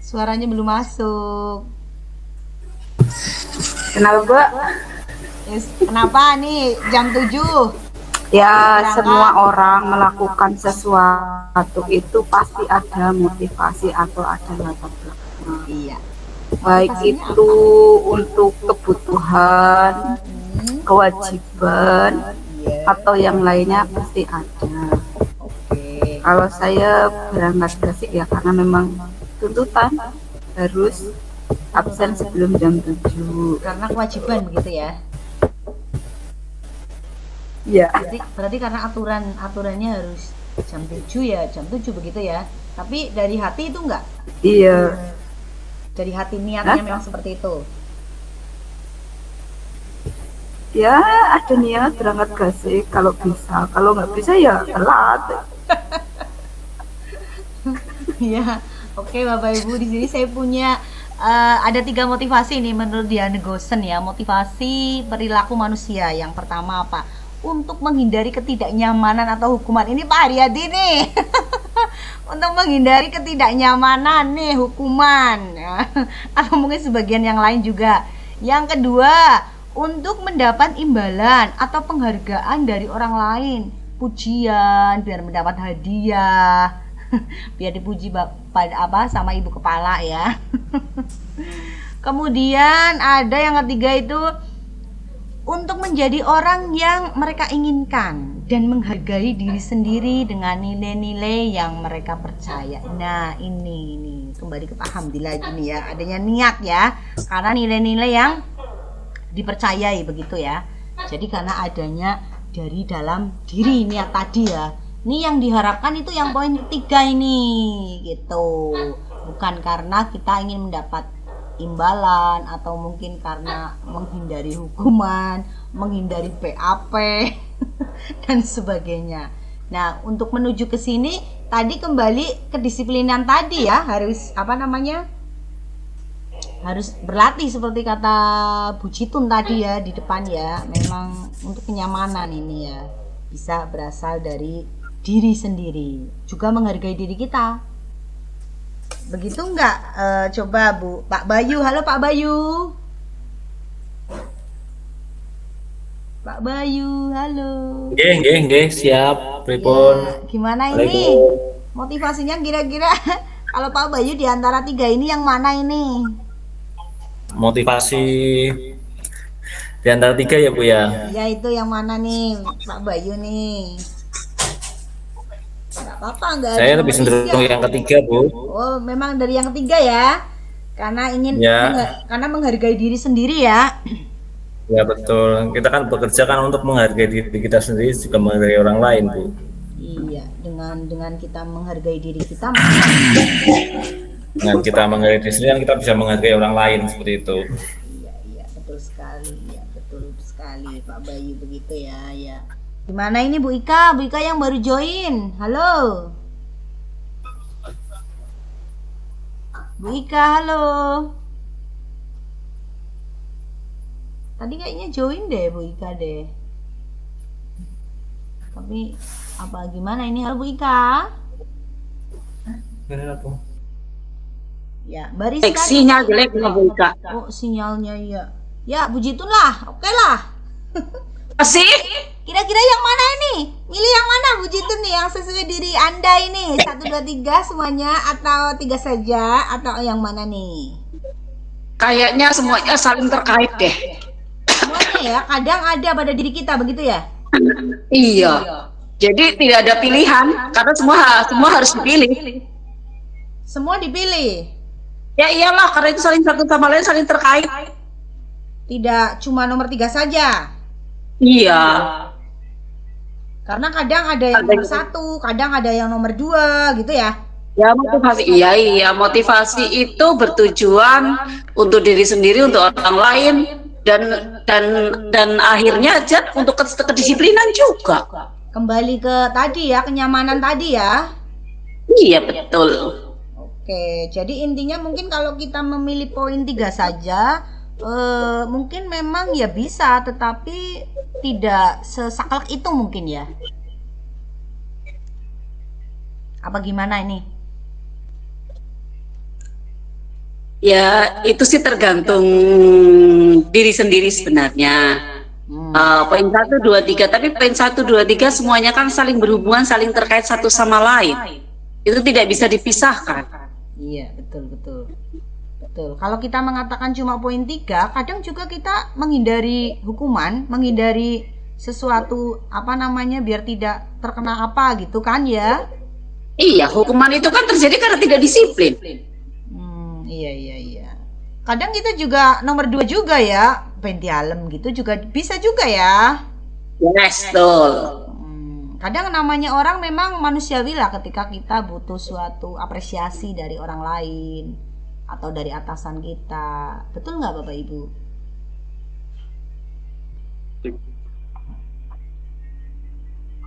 Suaranya belum masuk. Kenapa, Mbak? Kenapa nih jam 7? Ya, semua orang melakukan sesuatu itu pasti ada motivasi atau ada latar belakang. Iya. Baik itu untuk kebutuhan, kewajiban, atau yang lainnya pasti ada. Kalau saya berangkat gasik ya karena memang tuntutan harus absen sebelum jam 7. Karena kewajiban begitu ya. Iya. Berarti karena aturannya harus jam 7 ya, jam 7 begitu ya. Tapi dari hati itu enggak? Iya. Dari hati niatnya memang seperti itu. Ya, ada niat berangkat gasik kalau bisa. Kalau nggak bisa ya telat. Iya. Oke Bapak Ibu, di sini saya punya ada 3 motivasi nih menurut Diane Goosen ya. Motivasi perilaku manusia. Yang pertama apa? Untuk menghindari ketidaknyamanan atau hukuman. Ini Pak Haryadi nih. Untuk menghindari ketidaknyamanan nih, hukuman. Atau mungkin sebagian yang lain juga. Yang kedua, untuk mendapat imbalan atau penghargaan dari orang lain. Pujian, biar mendapat hadiah. Biar dipuji sama ibu kepala ya. Kemudian ada yang ketiga itu untuk menjadi orang yang mereka inginkan dan menghargai diri sendiri dengan nilai-nilai yang mereka percaya. Nah ini kembali ke Pak Hamdi lagi nih ya, adanya niat ya, karena nilai-nilai yang dipercayai begitu ya. Jadi karena adanya dari dalam diri niat tadi ya. Ini yang diharapkan itu yang poin ketiga ini gitu. Bukan karena kita ingin mendapat imbalan atau mungkin karena menghindari hukuman, menghindari PAP dan sebagainya. Nah, untuk menuju ke sini tadi kembali kedisiplinan tadi ya, harus harus berlatih seperti kata Bu Citun tadi ya di depan ya. Memang untuk kenyamanan ini ya bisa berasal dari diri sendiri, juga menghargai diri kita. Begitu enggak? Coba Bu, Pak Bayu. Halo Pak Bayu. Pak Bayu, halo. Nggih, siap. Pripun? Ya, gimana ini? Motivasinya kira-kira kalau Pak Bayu di antara 3 ini yang mana ini? Motivasi di antara 3 ya, Bu ya? Ya itu yang mana nih, Pak Bayu nih? Enggak apa-apa, enggak. Saya lebih cenderung yang ketiga, Bu. Oh, memang dari yang ketiga ya. Karena ingin karena menghargai diri sendiri ya. Ya betul. Kita kan bekerja kan untuk menghargai diri kita sendiri juga menghargai orang lain, Bu. Iya, dengan kita menghargai diri kita, dengan kita menghargai diri sendiri, kita bisa menghargai orang lain seperti itu. Iya, betul sekali. Ya, betul sekali Pak Bayu begitu ya, ya. Gimana ini Bu Ika? Bu Ika yang baru join. Halo. Bu Ika, halo. Tadi kayaknya join deh Bu Ika deh. Tapi apa gimana ini? Halo Bu Ika. Ya, baris sinyal jelek Bu Ika. Oh, sinyalnya ya. Ya, Bu Jitun lah. Oke lah. Masih? Kira-kira yang mana ini? Milih yang mana Bu Jitun nih yang sesuai diri Anda ini? 1, 2, 3 semuanya atau 3 saja atau yang mana nih? Kayaknya semuanya saling terkait deh. Semuanya ya, kadang ada pada diri kita begitu ya? Iya. Jadi tidak ada pilihan karena semua harus dipilih. Semua dipilih. Ya iyalah, karena itu saling satu sama lain saling terkait. Tidak cuma nomor 3 saja. Iya. Karena kadang ada yang nomor 1, kadang ada yang nomor 2 gitu ya. Ya motivasi, iya motivasi itu bertujuan untuk diri sendiri, untuk orang lain, dan akhirnya aja untuk kedisiplinan juga. Kembali ke tadi ya, kenyamanan tadi ya. Iya betul. Oke, jadi intinya mungkin kalau kita memilih poin 3 saja, mungkin memang ya bisa, tetapi tidak sesaklek itu mungkin ya. Apa gimana ini? Ya itu sih tergantung diri sendiri sebenarnya. Poin 1, 2, 3, tapi poin 1, 2, 3 semuanya kan saling berhubungan, saling terkait satu sama lain. Itu tidak bisa dipisahkan. Iya, betul. Kalau kita mengatakan cuma poin 3, kadang juga kita menghindari hukuman, menghindari sesuatu biar tidak terkena apa gitu kan ya? Iya, hukuman itu kan terjadi karena tidak disiplin. Iya. Kadang kita juga nomor 2 juga ya, pentialem gitu juga bisa juga ya. Yes, betul. Kadang namanya orang memang manusiawi lah ketika kita butuh suatu apresiasi dari orang lain atau dari atasan kita. Betul nggak Bapak Ibu?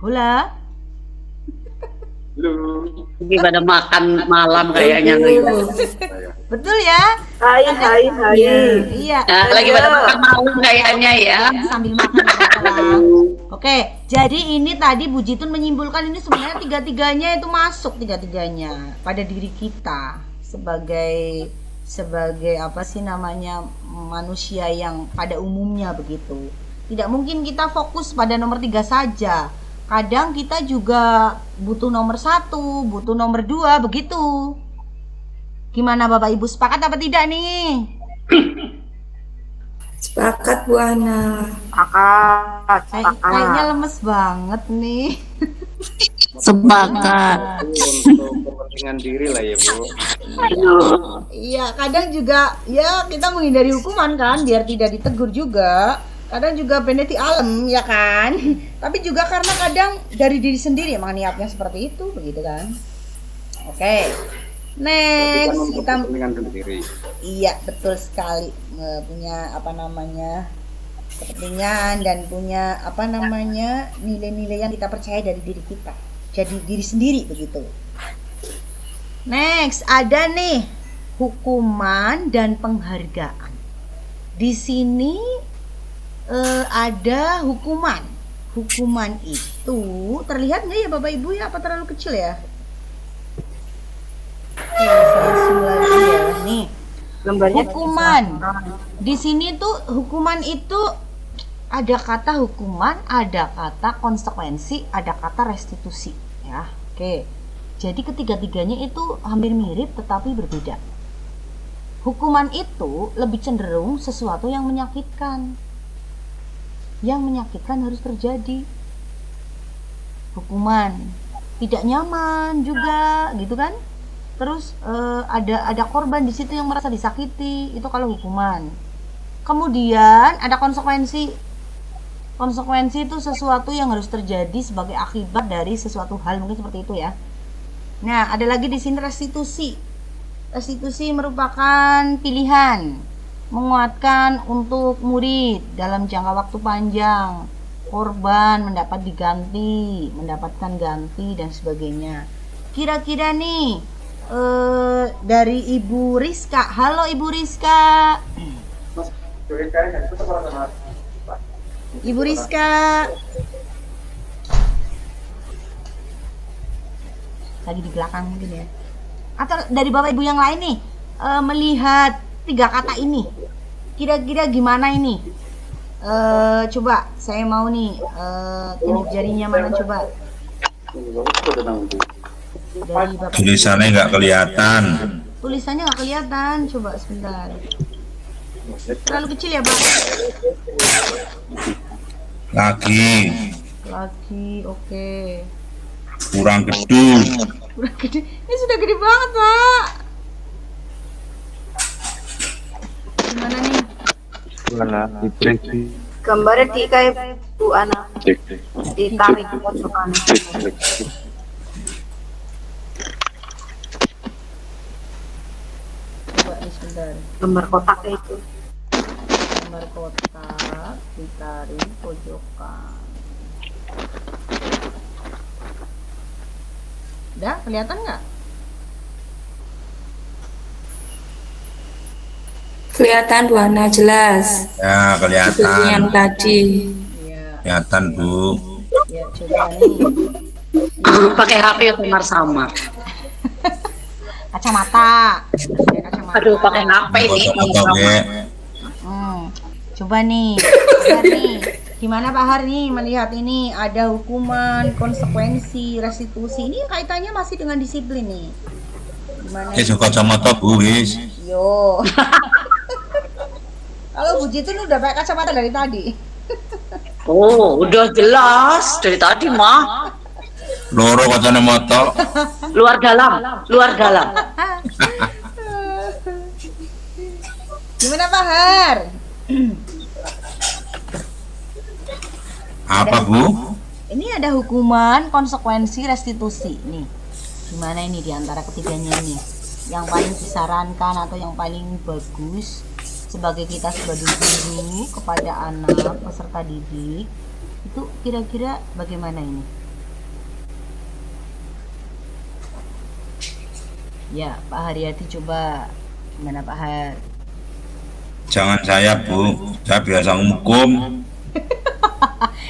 Hula? Ini pada makan malam kayaknya. Betul ya? Hai. Iya. Lagi pada makan malam kayaknya ya. Sambil makan. Oke, jadi ini tadi Bu Jitun menyimpulkan ini sebenarnya tiga-tiganya itu masuk tiga-tiganya pada diri kita sebagai manusia yang pada umumnya begitu. Tidak mungkin kita fokus pada nomor 3 saja. Kadang kita juga butuh nomor 1, butuh nomor 2 begitu. Gimana Bapak Ibu, sepakat apa tidak nih? Sepakat Bu Ana. Sepakat. Kayaknya lemes banget nih. Sepakat. Untuk kepentingan diri lah ya Bu. Iya, kadang juga ya kita menghindari hukuman kan biar tidak ditegur juga. Kadang juga peneti alam ya kan. Tapi juga karena kadang dari diri sendiri emang niatnya seperti itu begitu kan. Oke. Next kita iya betul sekali, punya kepentingan dan punya nilai-nilai yang kita percaya dari diri kita, jadi diri sendiri begitu. Next ada nih hukuman dan penghargaan. Di sini ada hukuman. Hukuman itu terlihat nggak ya Bapak Ibu ya, apa terlalu kecil ya? Saya zoom lagi ya. Nih, gambarnya hukuman. Di sini tuh hukuman itu ada kata hukuman, ada kata konsekuensi, ada kata restitusi ya. Oke. Jadi ketiga-tiganya itu hampir mirip tetapi berbeda. Hukuman itu lebih cenderung sesuatu yang menyakitkan. Yang menyakitkan harus terjadi. Hukuman tidak nyaman juga, gitu kan? Terus ada korban di situ yang merasa disakiti, itu kalau hukuman. Kemudian ada konsekuensi. Konsekuensi itu sesuatu yang harus terjadi sebagai akibat dari sesuatu hal, mungkin seperti itu ya. Nah, ada lagi di sini restitusi. Restitusi merupakan pilihan, menguatkan untuk murid dalam jangka waktu panjang. Korban mendapatkan ganti dan sebagainya. Kira-kira nih dari Ibu Rizka. Halo Ibu Rizka. Ibu Rizka. Lagi di belakang mungkin ya. Atau dari Bapak Ibu yang lain nih, melihat 3 kata ini. Kira-kira gimana ini? Coba saya mau nih tunjuk jarinya mana coba. Dari Bapak. Tulisannya nggak kelihatan. Tulisannya nggak kelihatan. Coba sebentar. Terlalu kecil ya, Pak? Lagi. Oke. Kurang gede. Kurang gede. Ini sudah gede banget, Pak. Gimana nih? Gambarnya di kayak Bu Ana. Ditarik pojokan. Coba nih sebentar. Gambar kotak itu. Gambar kotak ditarik pojokan. Udah kelihatan nggak? Kelihatan Bu Ana jelas. Ya, kelihatan. Seperti yang tadi. Kelihatan, Bu. Ya, coba nih. Pakai HP samar-samar. Kacamata. Aduh, pakai HP ini. Coba nih. Bahar nih. Gimana Pak Har nih melihat ini ada hukuman, konsekuensi, restitusi. Ini kaitannya masih dengan disiplin nih. Gimana? Kacamata Bu, wis. Yo. Kalau Bu Jitun udah pakai kacamata dari tadi. Oh, udah jelas dari tadi mah. Loro kacamata. Luar dalam. Gimana Pak Har? Apa Bu? Ini ada hukuman, konsekuensi, restitusi nih. Gimana ini diantara ketiganya nih? Yang paling disarankan atau yang paling bagus sebagai kita sebagai guru kepada anak peserta didik itu kira-kira bagaimana ini? Ya Pak Haryati coba gimana Pak Har? Jangan saya Bu, saya biasa ngukum.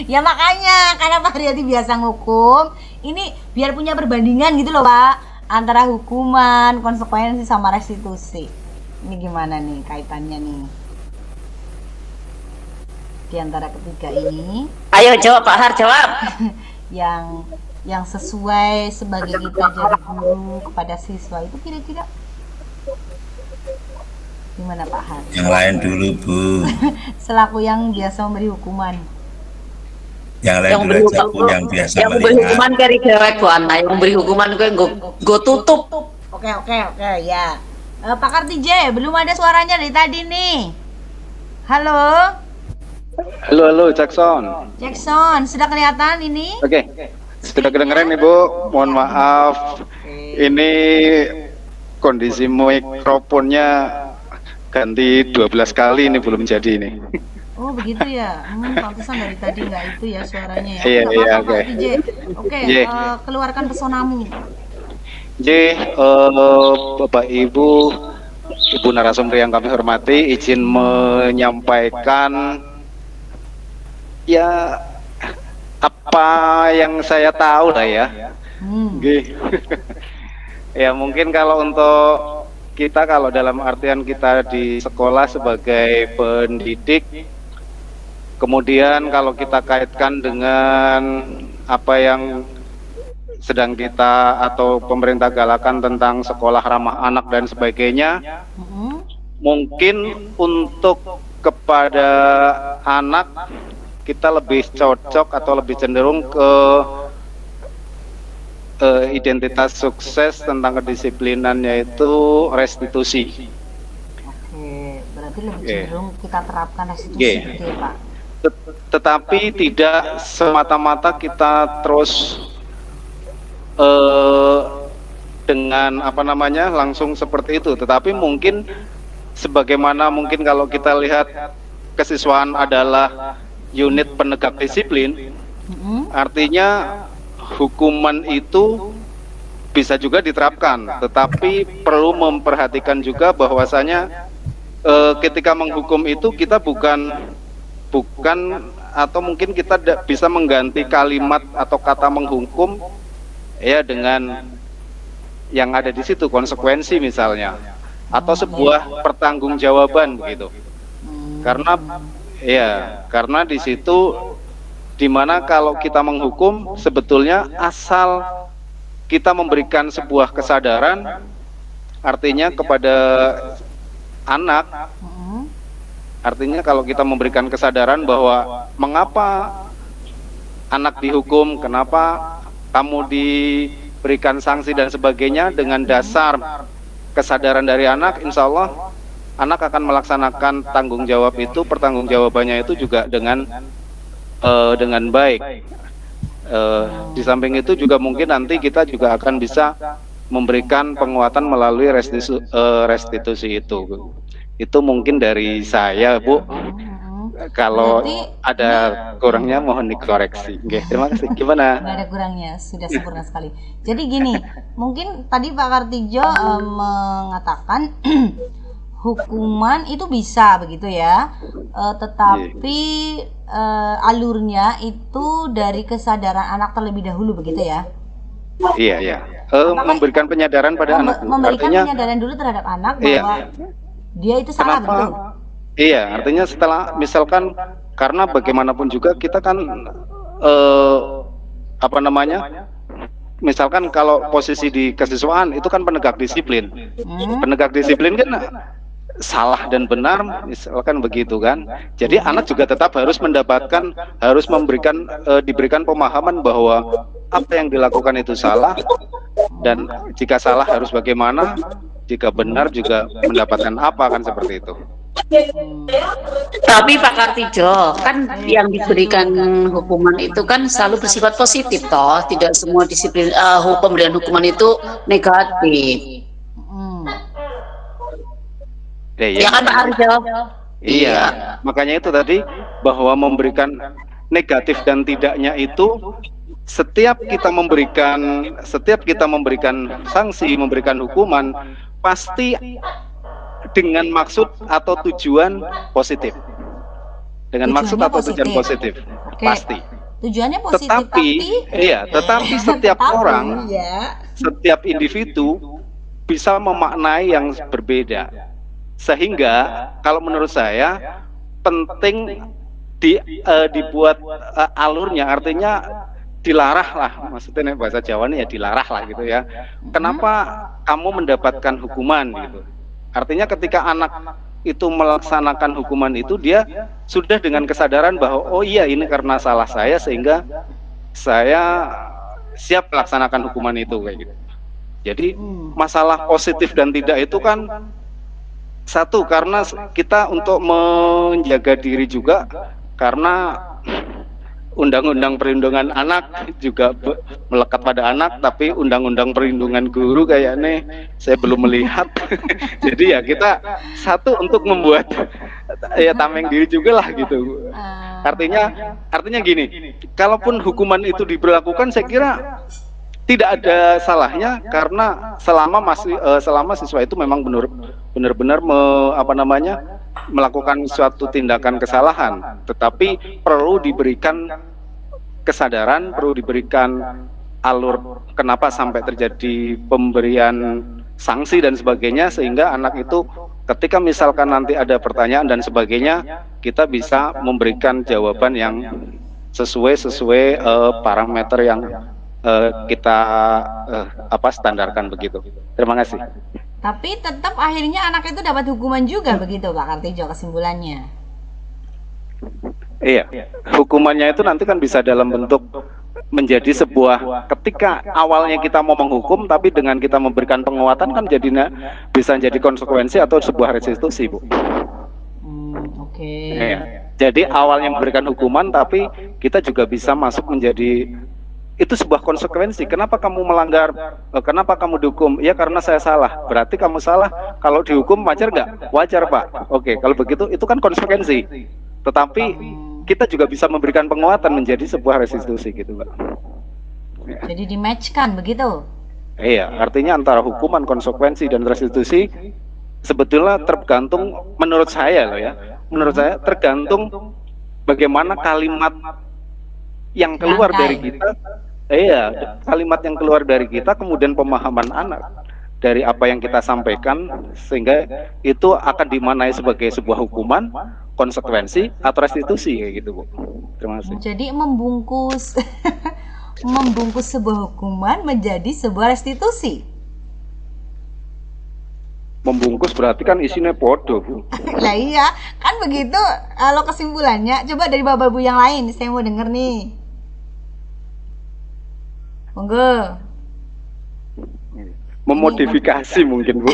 Ya makanya karena Pak Haryati biasa ngukum, ini biar punya perbandingan gitu loh Pak, antara hukuman, konsekuensi sama restitusi. Ini gimana nih kaitannya nih di antara ketiga ini? Ayo jawab Pak Har, jawab. yang sesuai sebagai kita jadi guru kepada siswa itu kira-kira gimana Pak Har? Yang lain dulu Bu. Selaku yang biasa memberi hukuman. Yang lain dulu aja Bu, yang biasa yang beri hukuman kari dewek Bu Ana, yang beri hukuman gue tutup. Oke ya. Pak Kartije, belum ada suaranya dari tadi nih. Halo Jackson, sudah kelihatan ini? Oke. Sudah kedengeran Ibu, mohon maaf. Ini kondisi mikrofonnya ganti 12 kali ini belum jadi ini. Oh begitu ya, pantesan dari tadi nggak itu ya suaranya ya. Iya, oke. Oke, keluarkan pesonamu. Bapak Ibu narasumber yang kami hormati, izin menyampaikan ya apa yang saya tahu lah ya. Ya mungkin kalau untuk kita, kalau dalam artian kita di sekolah sebagai pendidik, kemudian kalau kita kaitkan dengan apa yang sedang kita atau pemerintah galakan tentang sekolah ramah anak dan sebagainya, mungkin untuk kepada anak kita lebih cocok atau lebih cenderung ke identitas sukses tentang kedisiplinan, yaitu restitusi. Oke, berarti lebih cenderung kita terapkan restitusi gitu ya Pak? Tetapi tidak semata-mata kita terus dengan langsung seperti itu, tetapi mungkin sebagaimana mungkin kalau kita lihat kesiswaan adalah unit penegak disiplin, artinya hukuman itu bisa juga diterapkan, tetapi perlu memperhatikan juga bahwasanya ketika menghukum itu kita bukan atau mungkin kita bisa mengganti kalimat atau kata menghukum ya dengan yang ada di situ, konsekuensi misalnya, atau sebuah pertanggungjawaban begitu. Karena Iya, karena di situ dimana kalau kita menghukum sebetulnya asal kita memberikan sebuah kesadaran, artinya kepada anak, artinya kalau kita memberikan kesadaran bahwa mengapa anak dihukum, kenapa kamu diberikan sanksi dan sebagainya, dengan dasar kesadaran dari anak, insya Allah anak akan melaksanakan tanggung jawab itu, pertanggungjawabannya itu juga dengan baik. Di samping itu juga mungkin nanti kita juga akan bisa memberikan penguatan melalui restitusi itu. Itu mungkin dari saya, Bu. Kalau ada kurangnya mohon dikoreksi. Oke, terima kasih. Gimana? Nggak ada kurangnya, sudah sempurna sekali. Jadi gini, mungkin tadi Pak Kartijo mengatakan hukuman itu bisa begitu ya, tetapi alurnya itu dari kesadaran anak terlebih dahulu begitu ya? Iya. Memberikan penyadaran pada anak. Memberikan penyadaran dulu terhadap anak bahwa dia itu salah, betul? Iya, artinya setelah misalkan, karena bagaimanapun juga kita kan misalkan kalau posisi di kesiswaan itu kan penegak disiplin. Penegak disiplin kan salah dan benar, misalkan begitu kan. Jadi anak juga tetap harus mendapatkan, diberikan pemahaman bahwa apa yang dilakukan itu salah, dan jika salah harus bagaimana, jika benar juga mendapatkan apa, kan seperti itu. Tapi Pak Kartijo, kan yang diberikan hukuman itu kan selalu bersifat positif toh, tidak semua disiplin pemberian hukuman itu negatif. Ya kan Pak Kartijo? Iya, makanya itu tadi bahwa memberikan negatif dan tidaknya itu setiap kita memberikan sanksi, memberikan hukuman pasti dengan maksud atau tujuan positif. Dengan maksud atau tujuan positif. Pasti. Tujuannya positif, tetapi setiap orang, setiap individu bisa memaknai yang berbeda. Sehingga kalau menurut saya penting dibuat alurnya, artinya dilarah lah, maksudnya bahasa Jawanya ya dilarah lah gitu ya. Kenapa kamu mendapatkan hukuman gitu? Artinya ketika anak itu melaksanakan hukuman itu, dia sudah dengan kesadaran bahwa oh iya ini karena salah saya sehingga saya siap melaksanakan hukuman itu kayak gitu. Jadi masalah positif dan tidak itu kan satu, karena kita untuk menjaga diri juga, karena Undang-Undang Perlindungan Anak juga melekat pada anak, tapi Undang-Undang Perlindungan Guru kayaknya saya belum melihat. Jadi ya kita satu untuk membuat ya tameng diri juga lah gitu. Artinya gini, kalaupun hukuman itu diberlakukan, saya kira tidak ada salahnya, karena selama siswa itu memang benar-benar melakukan suatu tindakan kesalahan, tetapi perlu diberikan kesadaran, perlu diberikan alur kenapa sampai terjadi pemberian sanksi dan sebagainya, sehingga anak itu ketika misalkan nanti ada pertanyaan dan sebagainya, kita bisa memberikan jawaban yang sesuai parameter yang kita standarkan begitu. Terima kasih. Tapi tetap akhirnya anak itu dapat hukuman juga begitu Pak Kartijo, kesimpulannya? Iya, hukumannya itu nanti kan bisa dalam bentuk menjadi sebuah, ketika awalnya kita mau menghukum tapi dengan kita memberikan penguatan kan jadinya bisa jadi konsekuensi atau sebuah restitusi, Bu. Oke. Iya. Jadi awalnya memberikan hukuman tapi kita juga bisa masuk menjadi itu sebuah konsekuensi. Kenapa kamu melanggar? Kenapa kamu dihukum? Ya karena saya salah. Berarti kamu salah. Kalau dihukum wajar nggak? Wajar, Pak. Oke, kalau begitu itu kan konsekuensi. Tetapi kita juga bisa memberikan penguatan menjadi sebuah restitusi gitu, Pak. Ya. Jadi di-match-kan begitu? Iya, artinya antara hukuman, konsekuensi dan restitusi sebetulnya tergantung, menurut saya loh ya. Menurut saya tergantung bagaimana kalimat yang keluar dari kita. Iya, kalimat yang keluar dari kita, kemudian pemahaman anak dari apa yang kita sampaikan, sehingga itu akan dimaknai sebagai sebuah hukuman, konsekuensi atau restitusi kayak gitu Bu. Terima kasih. Jadi membungkus membungkus sebuah hukuman menjadi sebuah restitusi. Membungkus berarti kan isinya podo Bu. Lah iya, kan begitu. Kalau kesimpulannya, coba dari bapak-ibu yang lain, saya mau denger nih. Monggo. Memodifikasi mungkin Bu.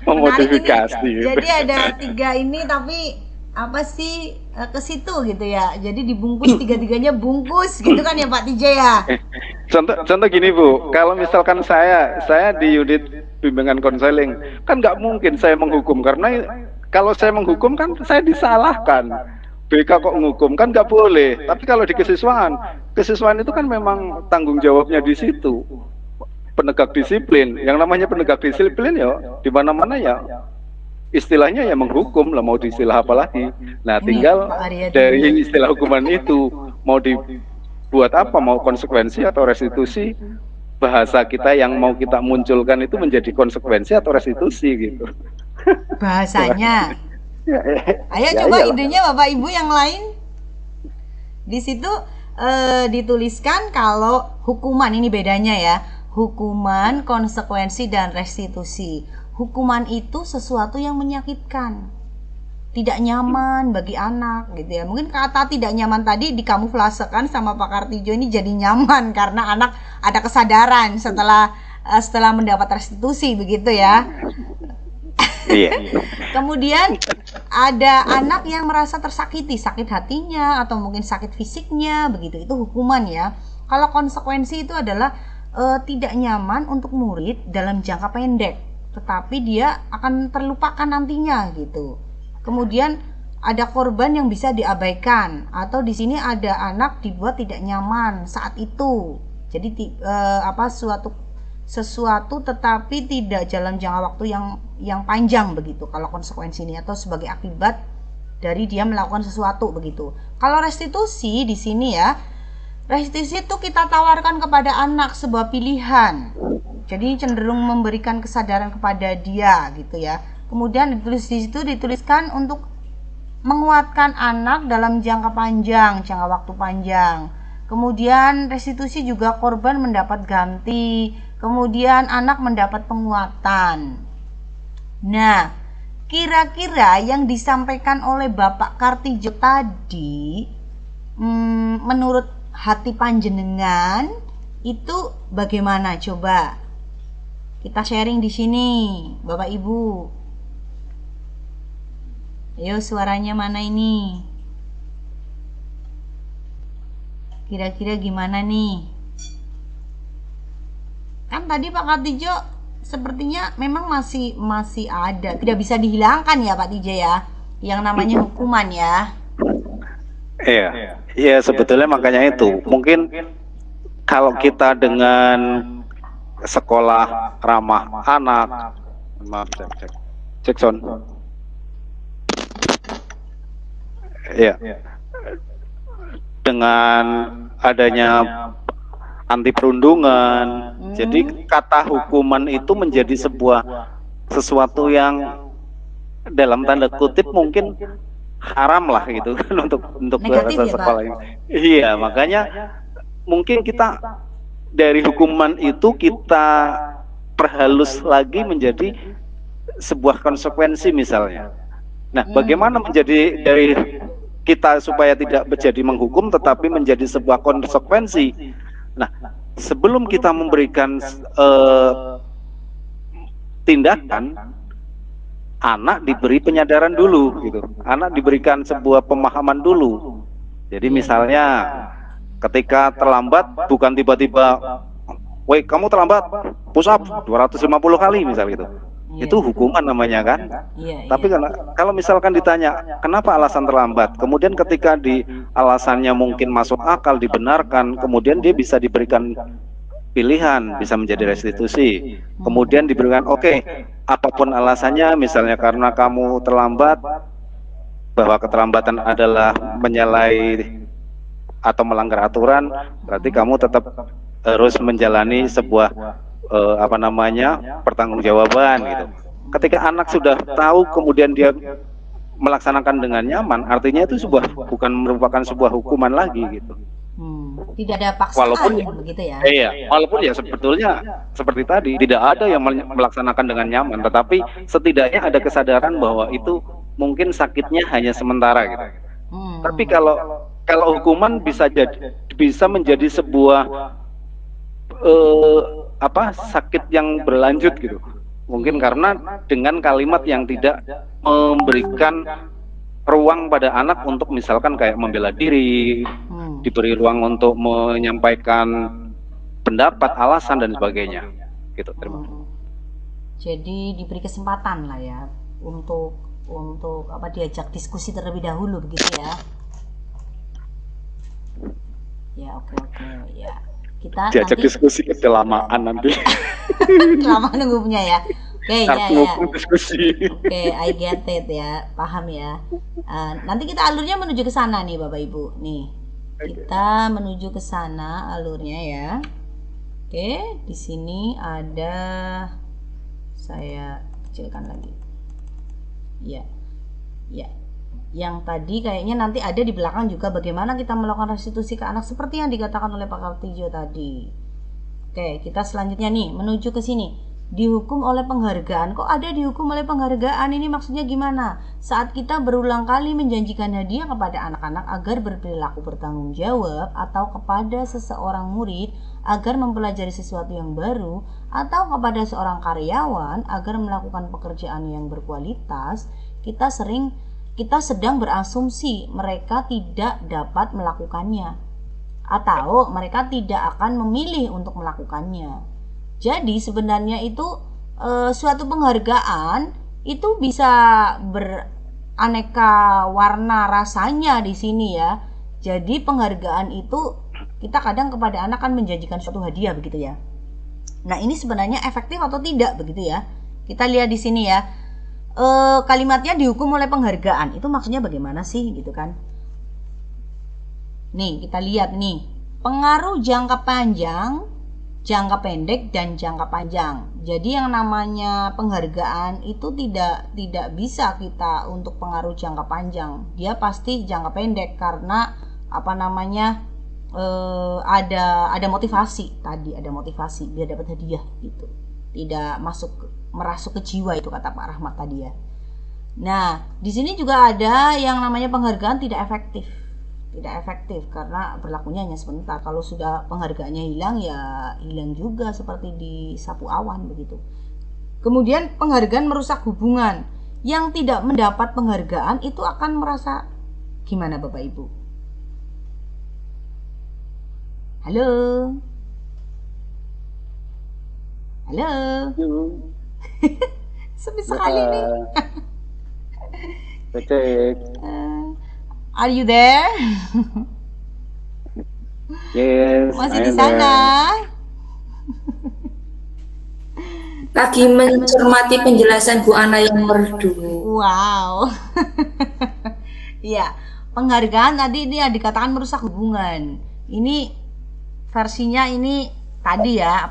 Memodifikasi. Jadi ada 3 ini tapi apa sih ke situ gitu ya. Jadi dibungkus 3-3-nya bungkus gitu kan ya Pak TJ ya. Contoh gini Bu, kalau misalkan saya di unit bimbingan konseling, kan nggak mungkin saya menghukum, karena kalau saya menghukum kan saya disalahkan. BK kok menghukum, kan nggak boleh. Tapi kalau di kesiswaan itu kan memang tanggung jawabnya di situ. Penegak disiplin, yang namanya penegak disiplin ya di mana-mana ya istilahnya ya menghukum lah, mau diistilah apa lagi. Nah tinggal dari istilah hukuman itu mau dibuat apa, mau konsekuensi atau restitusi, bahasa kita yang mau kita munculkan itu menjadi konsekuensi atau restitusi gitu bahasanya. Ayo coba idenya Bapak Ibu yang lain. Di situ dituliskan kalau hukuman, ini bedanya ya, hukuman, konsekuensi, dan restitusi. Hukuman itu sesuatu yang menyakitkan, tidak nyaman bagi anak gitu ya. Mungkin kata tidak nyaman tadi dikamuflasekan sama Pak Kartijo ini jadi nyaman karena anak ada kesadaran setelah mendapat restitusi begitu ya. Kemudian ada anak yang merasa tersakiti, sakit hatinya atau mungkin sakit fisiknya begitu, itu hukuman ya. Kalau konsekuensi itu adalah tidak nyaman untuk murid dalam jangka pendek, tetapi dia akan terlupakan nantinya gitu. Kemudian ada korban yang bisa diabaikan, atau di sini ada anak dibuat tidak nyaman saat itu. Jadi sesuatu tetapi tidak dalam jangka waktu yang panjang begitu kalau konsekuensi ini, atau sebagai akibat dari dia melakukan sesuatu begitu. Kalau restitusi di sini ya, restitusi itu kita tawarkan kepada anak sebuah pilihan. Jadi cenderung memberikan kesadaran kepada dia gitu ya. Kemudian ditulis di situ, dituliskan untuk menguatkan anak dalam jangka panjang, jangka waktu panjang. Kemudian restitusi juga korban mendapat ganti, kemudian anak mendapat penguatan. Nah, kira-kira yang disampaikan oleh Bapak Kartijo tadi, menurut hati panjenengan itu bagaimana? Coba kita sharing di sini, Bapak Ibu. Ayo, suaranya mana ini? Kira-kira gimana nih? Kan tadi Pak Kartijo sepertinya memang masih ada, tidak bisa dihilangkan ya Pak TJ ya, yang namanya hukuman ya. Iya sebetulnya makanya itu mungkin kalau kita dengan sekolah ramah anak, maaf cek sound. Iya. Dengan adanya anti perundungan, jadi kata hukuman itu menjadi sesuatu yang dalam tanda kutip mungkin haram lah gitu untuk bahasa sekolah ini. Iya, makanya mungkin kita dari hukuman itu kita perhalus lagi menjadi sebuah konsekuensi misalnya. Nah, bagaimana menjadi dari kita supaya tidak menjadi menghukum tetapi menjadi sebuah konsekuensi. Nah, sebelum kita memberikan tindakan, anak diberi penyadaran dulu gitu. Anak diberikan sebuah pemahaman dulu. Jadi misalnya ketika terlambat bukan tiba-tiba, "Woi, kamu terlambat, push up 250 kali" misal gitu. Itu hukuman namanya kan. Tapi kalau misalkan ditanya kenapa alasan terlambat, kemudian ketika di alasannya mungkin masuk akal, dibenarkan, kemudian dia bisa diberikan pilihan, bisa menjadi restitusi. Kemudian diberikan oke, apapun alasannya, misalnya karena kamu terlambat, bahwa keterlambatan adalah menyalahi atau melanggar aturan, berarti kamu tetap harus menjalani sebuah pertanggungjawaban gitu. ketika anak sudah tahu kemudian dia melaksanakan dengan nyaman, artinya itu bukan merupakan sebuah hukuman lagi gitu. Tidak ada paksaan begitu ya. Iya, walaupun ya sebetulnya seperti tadi tidak ada yang melaksanakan dengan nyaman, tetapi setidaknya ada kesadaran bahwa itu mungkin sakitnya hanya sementara gitu. Tapi kalau hukuman bisa menjadi sebuah sakit yang berlanjut gitu. Mungkin karena dengan kalimat yang tidak memberikan ruang pada anak untuk misalkan kayak membela diri, diberi ruang untuk menyampaikan pendapat, alasan dan sebagainya. Gitu. Terima kasih. Jadi diberi kesempatan lah ya untuk diajak diskusi terlebih dahulu begitu ya. Ya oke ya. Kita diajak nanti diskusi kelamaan nanti. Kelamaan nunggunya ya. Oke ya. Diskusi. Oke, I get it ya, paham ya. Nanti kita alurnya menuju ke sana nih Bapak Ibu. Nih, kita menuju ke sana alurnya ya. Oke, di sini ada, saya kecilkan lagi. Ya. Yang tadi kayaknya nanti ada di belakang juga bagaimana kita melakukan restitusi ke anak seperti yang dikatakan oleh Pak Kartijo tadi. Oke, kita selanjutnya nih menuju ke sini. Dihukum oleh penghargaan. Kok ada dihukum oleh penghargaan? Ini maksudnya gimana? Saat kita berulang kali menjanjikan hadiah kepada anak-anak agar berperilaku bertanggung jawab, atau kepada seseorang murid agar mempelajari sesuatu yang baru, atau kepada seorang karyawan agar melakukan pekerjaan yang berkualitas, kita sedang berasumsi mereka tidak dapat melakukannya, atau mereka tidak akan memilih untuk melakukannya. Jadi sebenarnya itu suatu penghargaan itu bisa beraneka warna rasanya di sini ya. Jadi penghargaan itu kita kadang kepada anak kan menjanjikan suatu hadiah begitu ya. Nah ini sebenarnya efektif atau tidak begitu ya. Kita lihat di sini ya. Kalimatnya dihukum oleh penghargaan. Itu maksudnya bagaimana sih gitu kan? Nih kita lihat nih. Pengaruh jangka panjang, jangka pendek dan jangka panjang. Jadi yang namanya penghargaan itu tidak bisa kita untuk pengaruh jangka panjang. Dia pasti jangka pendek karena ada motivasi tadi, ada motivasi biar dapat hadiah gitu. Tidak merasuk ke jiwa itu kata Pak Rahmat tadi ya. Nah, di sini juga ada yang namanya penghargaan tidak efektif. Tidak efektif karena berlakunya hanya sebentar. Kalau sudah penghargaannya hilang ya hilang juga seperti di sapu awan begitu. Kemudian penghargaan merusak hubungan. Yang tidak mendapat penghargaan itu akan merasa gimana Bapak Ibu? Halo. Halo. Sepi sekali nih. Cek. Are you there? Yes. Masih di sana? Lagi mencermati penjelasan Bu Ana yang merdu. Wow. Iya, penghargaan tadi ini dikatakan merusak hubungan. Ini versinya ini tadi ya,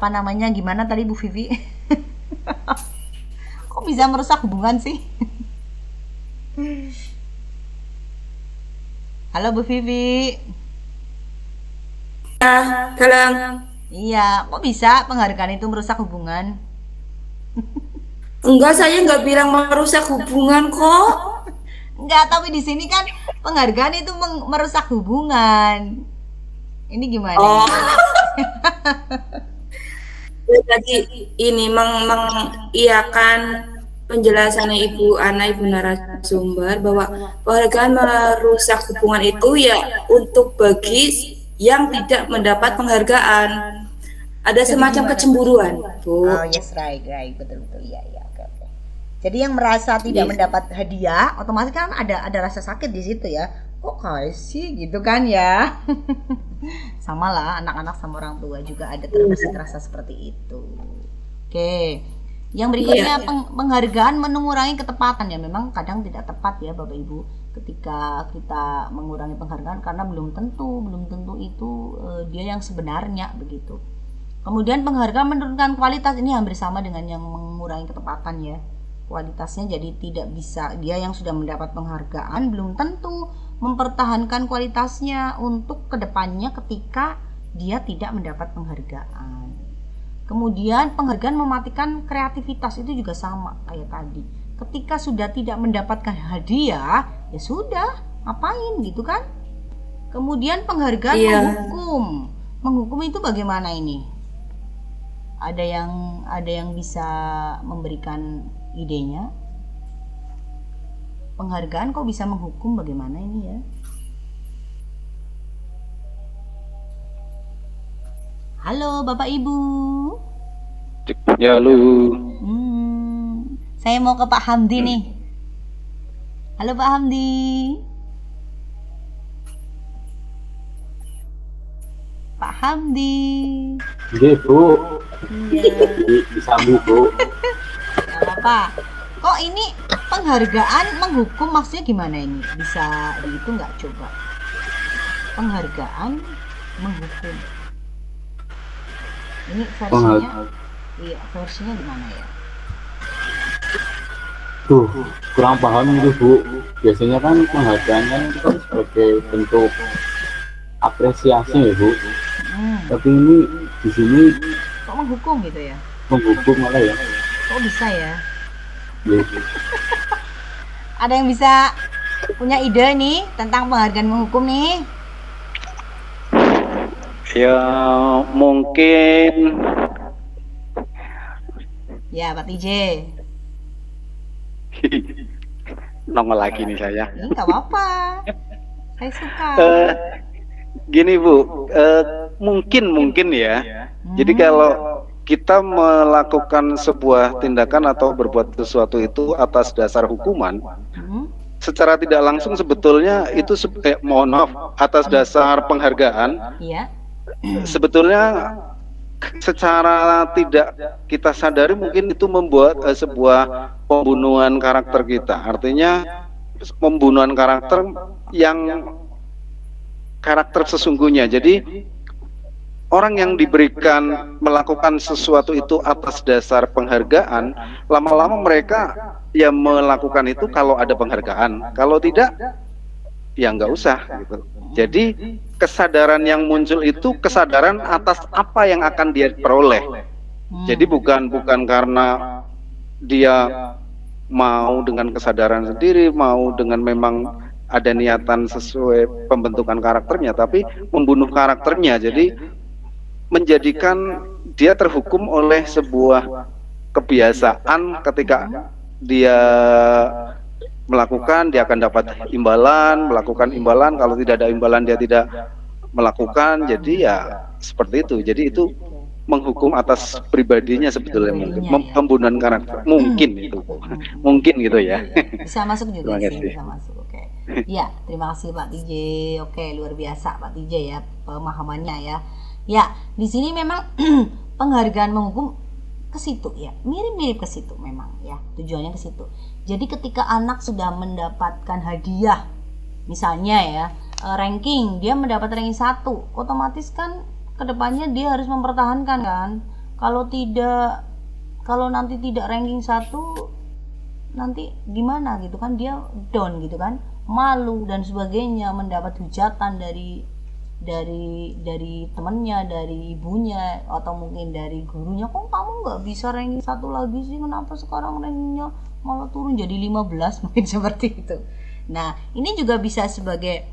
gimana tadi Bu Vivi? Kok bisa merusak hubungan sih? Halo Bu Vivi. Galang. Iya, kok bisa penghargaan itu merusak hubungan? Enggak, saya enggak bilang merusak hubungan kok. Enggak, tapi di sini kan penghargaan itu merusak hubungan. Ini gimana? Oh. Jadi ini mengiyakan penjelasannya Ibu Ana, Ibu narasumber, bahwa penghargaan merusak hubungan itu ya untuk bagi yang tidak mendapat penghargaan. Ada semacam kecemburuan, Bu. Oh yes, right, betul, iya, oke. Jadi yang merasa tidak mendapat hadiah, otomatis kan ada rasa sakit di situ ya. Kok kasih gitu kan ya? Sama lah, anak-anak sama orang tua juga ada terbesit rasa seperti itu. Oke. Yang berikutnya penghargaan mengurangi ketepatan ya. Memang kadang tidak tepat ya Bapak Ibu ketika kita mengurangi penghargaan karena belum tentu itu dia yang sebenarnya begitu. Kemudian penghargaan menurunkan kualitas, ini hampir sama dengan yang mengurangi ketepatan ya. kualitasnya jadi tidak bisa. Dia yang sudah mendapat penghargaan belum tentu mempertahankan kualitasnya untuk kedepannya ketika dia tidak mendapat penghargaan. Kemudian penghargaan mematikan kreativitas, itu juga sama kayak tadi. Ketika sudah tidak mendapatkan hadiah, ya sudah, ngapain gitu kan? Kemudian penghargaan menghukum. Menghukum itu bagaimana ini? Ada yang bisa memberikan idenya? Penghargaan kok bisa menghukum, bagaimana ini ya? Halo Bapak Ibu. Ya lu. Saya mau ke Pak Hamdi nih. Halo Pak Hamdi. Pak Hamdi. Iya Bu. Iya. Disambung Bu. Gak apa-apa. Kok ini penghargaan menghukum, maksudnya gimana ini? Bisa itu nggak coba? Penghargaan menghukum. Ini versinya, iya versinya gimana ya? Tuh, kurang paham itu Bu. Biasanya kan penghargaan itu kan sebagai bentuk apresiasi ya Bu. Tapi ini di sini kok menghukum gitu ya? Menghukum malah ya. Kok bisa ya? Ya. Ada yang bisa punya ide nih tentang penghargaan menghukum nih? Ya mungkin. Ya Pak TJ. Nongol lagi nih saya. Ini nggak apa-apa. Saya suka. Gini Bu, mungkin ya. Jadi kalau kita melakukan sebuah tindakan atau berbuat sesuatu itu atas dasar hukuman, secara tidak langsung sebetulnya itu mohon maaf, atas dasar penghargaan. Iya. Sebetulnya secara tidak kita sadari mungkin itu membuat sebuah pembunuhan karakter kita. Artinya pembunuhan karakter yang karakter sesungguhnya. Jadi orang yang diberikan melakukan sesuatu itu atas dasar penghargaan, lama-lama mereka ya melakukan itu kalau ada penghargaan. Kalau tidak, ya nggak usah gitu. Jadi kesadaran yang muncul itu kesadaran atas apa yang akan dia peroleh. Jadi bukan karena dia mau dengan kesadaran sendiri, mau dengan memang ada niatan sesuai pembentukan karakternya, tapi membunuh karakternya. Jadi menjadikan dia terhukum oleh sebuah kebiasaan. Ketika dia melakukan, dia akan dapat imbalan, melakukan imbalan. Kalau tidak ada imbalan, dia tidak melakukan. Jadi ya seperti itu. Jadi itu menghukum atas pribadinya sebetulnya, mungkin pembunuhan karakter. Mungkin itu, mungkin gitu ya. Bisa masuk juga sih, bisa masuk. Oke. Ya, terima kasih Pak TJ. Oke, luar biasa Pak TJ ya pemahamannya ya. Ya, di sini memang penghargaan menghukum ke situ ya, mirip-mirip ke situ memang ya, tujuannya ke situ. Jadi ketika anak sudah mendapatkan hadiah, misalnya ya ranking, dia mendapat ranking 1, otomatis kan kedepannya dia harus mempertahankan kan. Kalau nanti tidak ranking 1, nanti gimana gitu kan, dia down gitu kan, malu dan sebagainya, mendapat hujatan dari temannya, dari ibunya, atau mungkin dari gurunya. Kok kamu nggak bisa ranking 1 lagi sih, kenapa sekarang rankingnya malah turun jadi 15, mungkin seperti itu. Nah ini juga bisa sebagai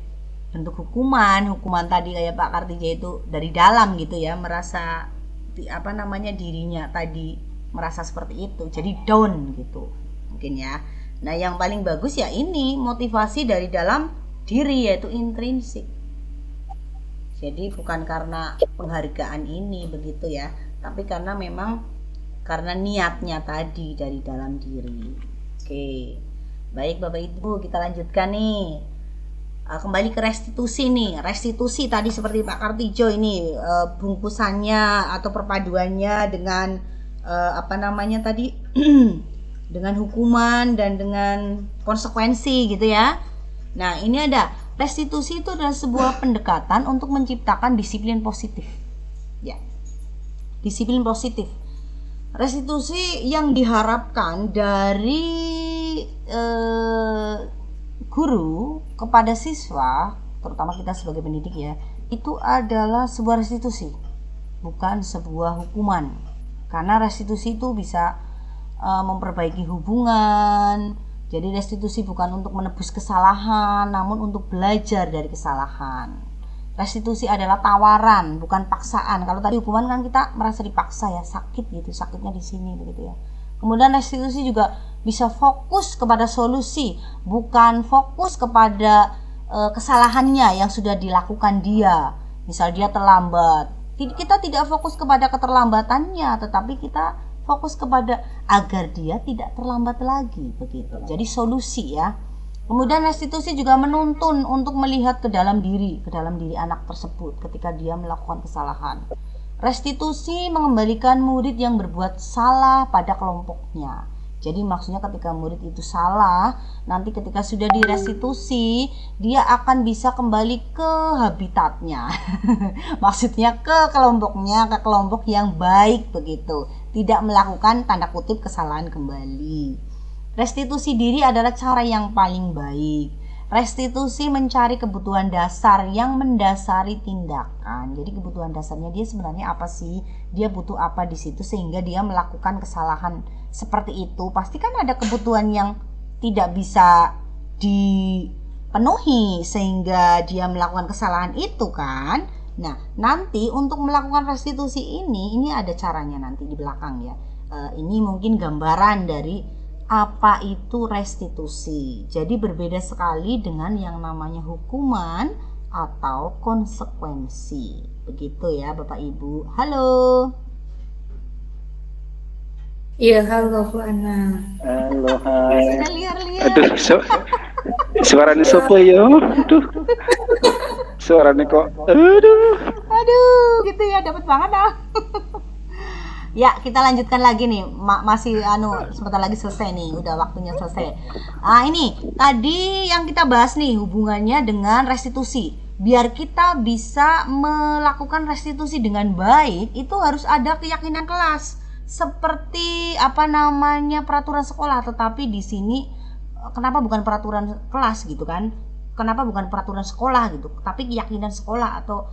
bentuk hukuman tadi kayak Pak Kartija itu dari dalam gitu ya, merasa dirinya tadi merasa seperti itu, jadi down gitu mungkin ya. Nah yang paling bagus ya ini motivasi dari dalam diri, yaitu intrinsik. Jadi bukan karena penghargaan ini begitu ya, tapi karena memang karena niatnya tadi dari dalam diri. Oke, baik Bapak Ibu, kita lanjutkan nih. Kembali ke restitusi nih. Restitusi tadi seperti Pak Kartijo ini bungkusannya atau perpaduannya dengan tadi dengan hukuman dan dengan konsekuensi gitu ya. Nah ini ada restitusi, itu adalah sebuah pendekatan untuk menciptakan disiplin positif. Ya, disiplin positif. restitusi yang diharapkan dari guru kepada siswa, terutama kita sebagai pendidik ya, itu adalah sebuah restitusi, bukan sebuah hukuman. Karena restitusi itu bisa memperbaiki hubungan. Jadi restitusi bukan untuk menebus kesalahan, namun untuk belajar dari kesalahan. Restitusi adalah tawaran, bukan paksaan. Kalau tadi hukuman kan kita merasa dipaksa ya, sakit gitu, sakitnya di sini begitu ya. Kemudian restitusi juga bisa fokus kepada solusi, bukan fokus kepada kesalahannya yang sudah dilakukan dia. Misal dia terlambat, kita tidak fokus kepada keterlambatannya, tetapi kita fokus kepada agar dia tidak terlambat lagi begitu. Jadi solusi ya. Kemudian restitusi juga menuntun untuk melihat ke dalam diri anak tersebut ketika dia melakukan kesalahan. Restitusi mengembalikan murid yang berbuat salah pada kelompoknya. Jadi maksudnya ketika murid itu salah, nanti ketika sudah direstitusi, dia akan bisa kembali ke habitatnya. Maksudnya ke kelompoknya, ke kelompok yang baik begitu. Tidak melakukan tanda kutip kesalahan kembali. Restitusi diri adalah cara yang paling baik. Restitusi mencari kebutuhan dasar yang mendasari tindakan. Jadi kebutuhan dasarnya dia sebenarnya apa sih? Dia butuh apa di situ sehingga dia melakukan kesalahan seperti itu. Pasti kan ada kebutuhan yang tidak bisa dipenuhi sehingga dia melakukan kesalahan itu kan. Nah, nanti untuk melakukan restitusi ini ada caranya nanti di belakang ya. Ini mungkin gambaran dari apa itu restitusi. Jadi berbeda sekali dengan yang namanya hukuman atau konsekuensi. Begitu ya Bapak Ibu. Halo. Iya, halo Bu Ana. Halo, hai. Liar-liar. Aduh, suaranya sopo ya? Aduh. Suaranya kok. Aduh, gitu ya, dapat banget ah. Ya, kita lanjutkan lagi nih. Masih sebentar lagi selesai nih. Udah waktunya selesai. Ini tadi yang kita bahas nih hubungannya dengan restitusi. Biar kita bisa melakukan restitusi dengan baik, itu harus ada keyakinan kelas. Seperti peraturan sekolah, tetapi di sini kenapa bukan peraturan kelas gitu kan? Kenapa bukan peraturan sekolah gitu? Tapi keyakinan sekolah atau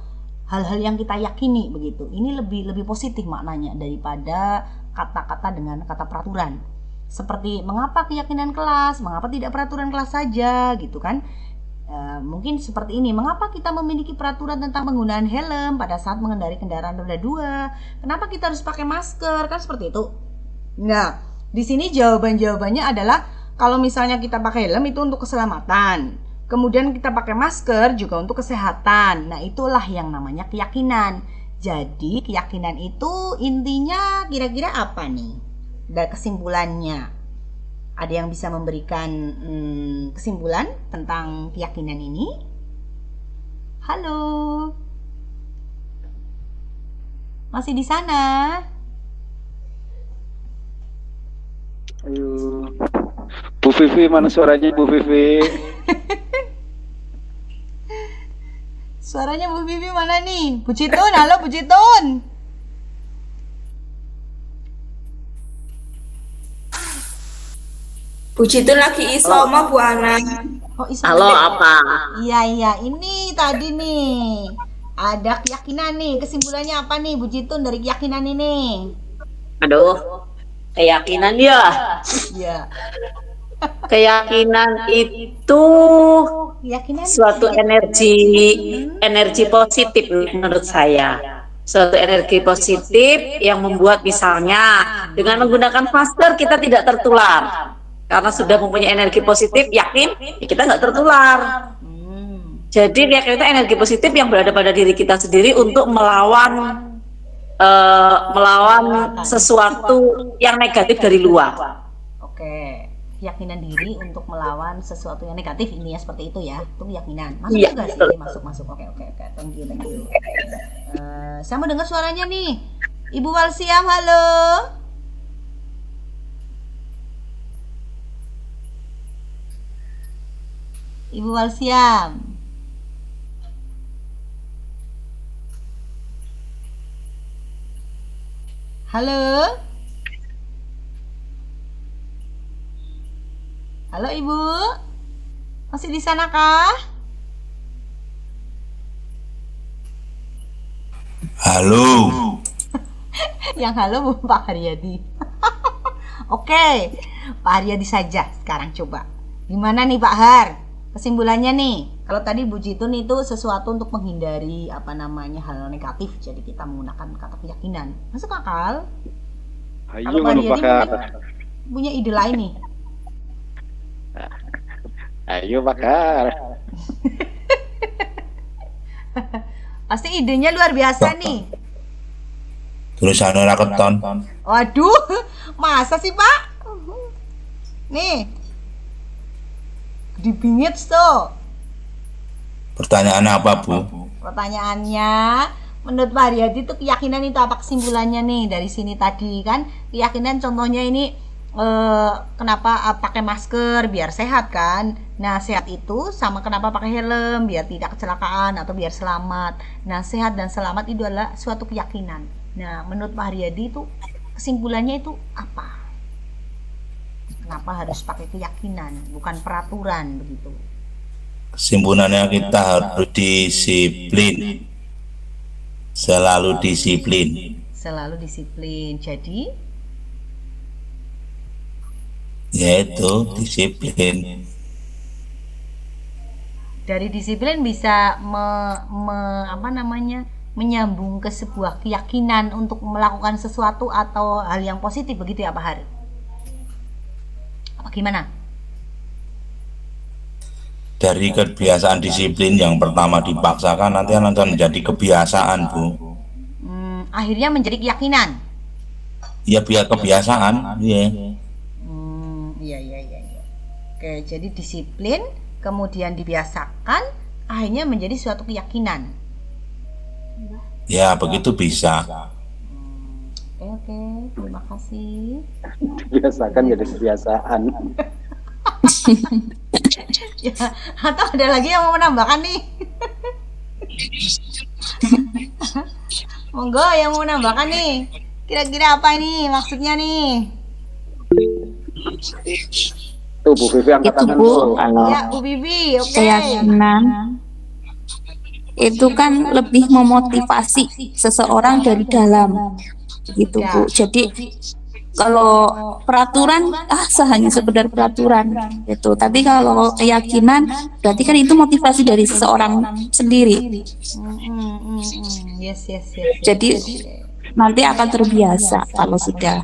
hal-hal yang kita yakini begitu. Ini lebih positif maknanya daripada kata-kata dengan kata peraturan. Seperti mengapa keyakinan kelas, mengapa tidak peraturan kelas saja gitu kan. Mungkin seperti ini, mengapa kita memiliki peraturan tentang penggunaan helm pada saat mengendarai kendaraan roda 2? Kenapa kita harus pakai masker? Kan seperti itu. Nah, di sini jawabannya adalah kalau misalnya kita pakai helm itu untuk keselamatan. Kemudian kita pakai masker juga untuk kesehatan. Nah, itulah yang namanya keyakinan. Jadi, keyakinan itu intinya kira-kira apa nih? Dan kesimpulannya. Ada yang bisa memberikan kesimpulan tentang keyakinan ini? Halo. Masih di sana? Ayo. Bu Vivi, mana suaranya Bu Vivi? Suaranya Bu Vivi mana nih? Bu Citun, halo Bu Citun. Bu Citun lagi isoma Bu Ana. Oh, Halo, apa? Iya, ini tadi nih ada keyakinan nih. Kesimpulannya apa nih Bu Citun dari keyakinan ini? Aduh, keyakinan ya. Iya. Keyakinan itu suatu energi positif menurut saya. Suatu energi positif yang membuat misalnya dengan menggunakan masker kita tidak tertular. Karena sudah mempunyai energi positif, yakin kita nggak tertular. Jadi keyakinan itu energi positif yang berada pada diri kita sendiri untuk melawan sesuatu yang negatif dari luar. Oke. Keyakinan diri untuk melawan sesuatu yang negatif ini ya, seperti itu ya, itu keyakinan. Masuk Iya, juga betul. sih, masuk. Oke, thank you. Saya mau dengar suaranya nih, Ibu Walsiam, halo. Ibu Walsiam. Halo. Halo Ibu, masih di sana kah? Halo. Yang halo Bu Pak Haryadi. Oke, Pak Haryadi saja sekarang coba. Gimana nih Pak Har? Kesimpulannya nih, kalau tadi Bu Jitun itu sesuatu untuk menghindari hal negatif, jadi kita menggunakan kata keyakinan. Masuk akal? Kalau Pak Haryadi punya ide lain nih. Ayo bakar. Pasti idenya luar biasa nih. Tulisannya ora keton. Waduh, masa sih Pak? Nih, dibingit tuh. Pertanyaannya apa, Bu? Pertanyaannya, menurut Pak Haryadi itu keyakinan itu apa kesimpulannya nih dari sini tadi kan? Keyakinan contohnya ini kenapa pakai masker biar sehat kan? Nah sehat itu sama kenapa pakai helm biar tidak kecelakaan atau biar selamat. Nah sehat dan selamat itu adalah suatu keyakinan. Nah menurut Pak Haryadi itu kesimpulannya itu apa? Kenapa harus pakai keyakinan bukan peraturan begitu? Kesimpulannya kita harus disiplin. Selalu disiplin. Selalu disiplin. Jadi yaitu disiplin. Dari disiplin bisa menyambung ke sebuah keyakinan untuk melakukan sesuatu atau hal yang positif begitu ya Pak Har? Apa gimana? Dari kebiasaan disiplin yang pertama dipaksakan nanti akan menjadi kebiasaan, Bu. Akhirnya menjadi keyakinan. Ya biar kebiasaan, iya. Iya. Oke, jadi disiplin, kemudian dibiasakan, akhirnya menjadi suatu keyakinan. Ya, begitu bisa. Oke, terima kasih. Dibiasakan jadi kebiasaan. Ya, atau ada lagi yang mau menambahkan nih? Monggo yang mau menambahkan nih. Kira-kira apa ini maksudnya nih? Tuh Bu Vivi angkat tangan tuh. Ya Bu Bibi, oke. Keyakinan itu kan lebih memotivasi seseorang dari dalam, gitu Bu. Jadi kalau peraturan hanya sekedar peraturan gitu. Tapi kalau keyakinan berarti kan itu motivasi dari seseorang sendiri. Yes. Jadi nanti akan terbiasa kalau sudah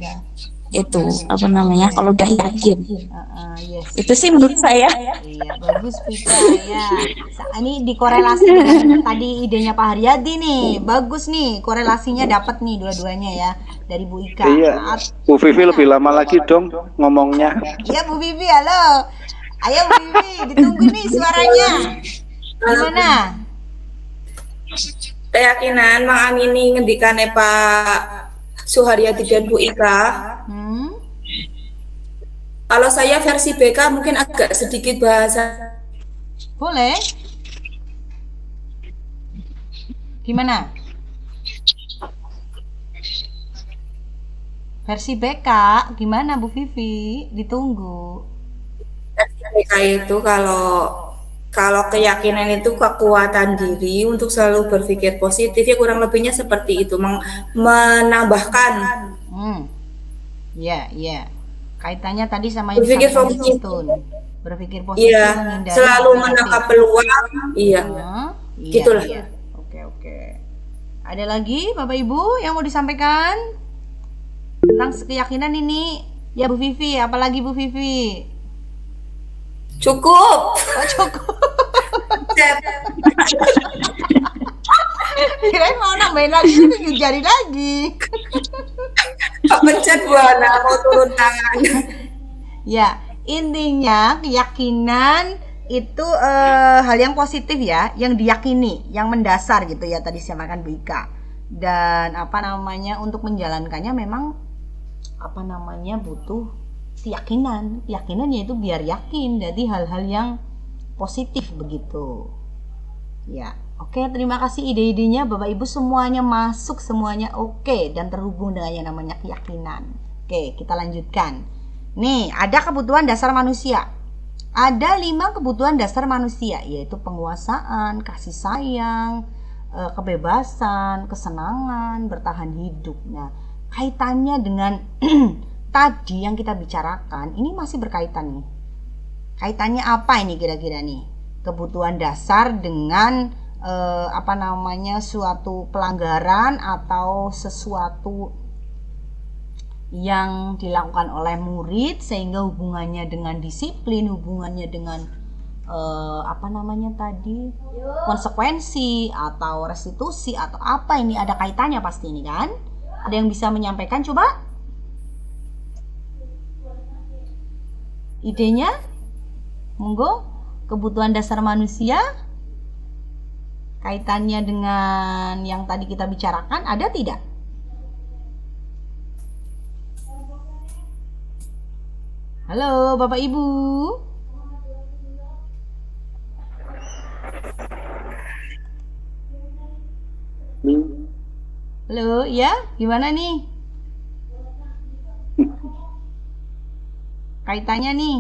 itu kalau udah yakin. Yes. Itu sih menurut saya. Iya, bagus Pika ya. Ini dikorelasi dengan tadi idenya Pak Haryadi nih. Bagus nih, korelasinya dapat nih dua-duanya ya dari Bu Ika. Iya. Bu Vivi lebih lama lagi dong ngomongnya. Iya Bu Vivi, halo. Ayo Bu Vivi, ditunggu nih suaranya. Gimana? Keyakinan mengamini ngendikane Pak Suharyadi dan Bu Ika. Kalau saya versi BK mungkin agak sedikit bahasa. Boleh. Gimana? Versi BK gimana Bu Vivi? Ditunggu. Versi BK itu kalau keyakinan itu kekuatan diri untuk selalu berpikir positif, ya kurang lebihnya seperti itu, menambahkan. Iya. Kaitannya tadi sama berpikir positif. Berpikir positif, iya, selalu menangkap peluang. Iya. Gitulah. Iya. Oke. Ada lagi Bapak Ibu yang mau disampaikan tentang keyakinan ini? Ya Bu Vivi, apalagi Bu Vivi? Cukup. Oh, cukup. Kirain mau nambahin lagi, tunjuk jari lagi. Pencet buana mau turun tangan. Ya, intinya keyakinan itu hal yang positif ya, yang diyakini, yang mendasar gitu ya tadi disampaikan Bu Ika. Dan untuk menjalankannya memang butuh keyakinan. Keyakinannya itu biar yakin, jadi hal-hal yang positif begitu. Ya, oke, terima kasih ide-idenya Bapak Ibu, semuanya masuk, semuanya oke dan terhubung dengan yang namanya keyakinan. Oke, kita lanjutkan. Nih, ada kebutuhan dasar manusia. Ada 5 kebutuhan dasar manusia, yaitu penguasaan, kasih sayang, kebebasan, kesenangan, bertahan hidup. Nah, kaitannya dengan tadi yang kita bicarakan, ini masih berkaitan nih. Kaitannya apa ini kira-kira nih? Kebutuhan dasar dengan suatu pelanggaran atau sesuatu yang dilakukan oleh murid sehingga hubungannya dengan disiplin, hubungannya dengan konsekuensi atau restitusi atau apa, ini ada kaitannya pasti ini kan? Ada yang bisa menyampaikan coba? Idenya? Monggo, kebutuhan dasar manusia kaitannya dengan yang tadi kita bicarakan ada tidak? Halo Bapak Ibu. Halo, ya, gimana nih? Kaitannya nih.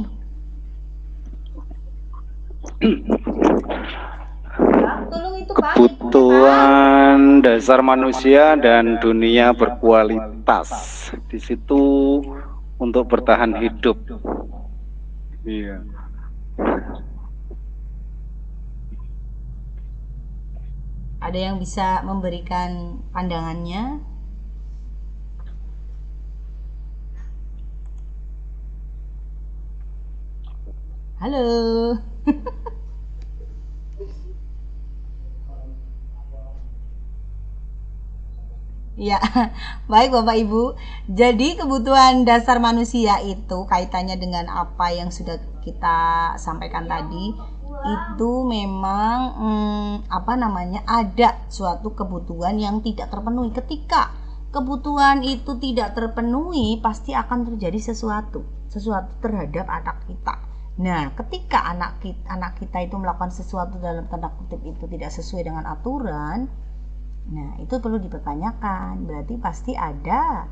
Kebutuhan dasar manusia dan dunia berkualitas. Di situ untuk bertahan hidup. Iya. Ada yang bisa memberikan pandangannya? Halo. Ya, baik Bapak Ibu. Jadi kebutuhan dasar manusia itu kaitannya dengan apa yang sudah kita sampaikan tadi. Itu memang ada suatu kebutuhan yang tidak terpenuhi. Ketika kebutuhan itu tidak terpenuhi, pasti akan terjadi sesuatu terhadap anak kita. Nah, ketika anak kita itu melakukan sesuatu dalam tanda kutip itu tidak sesuai dengan aturan, nah itu perlu dipertanyakan. Berarti pasti ada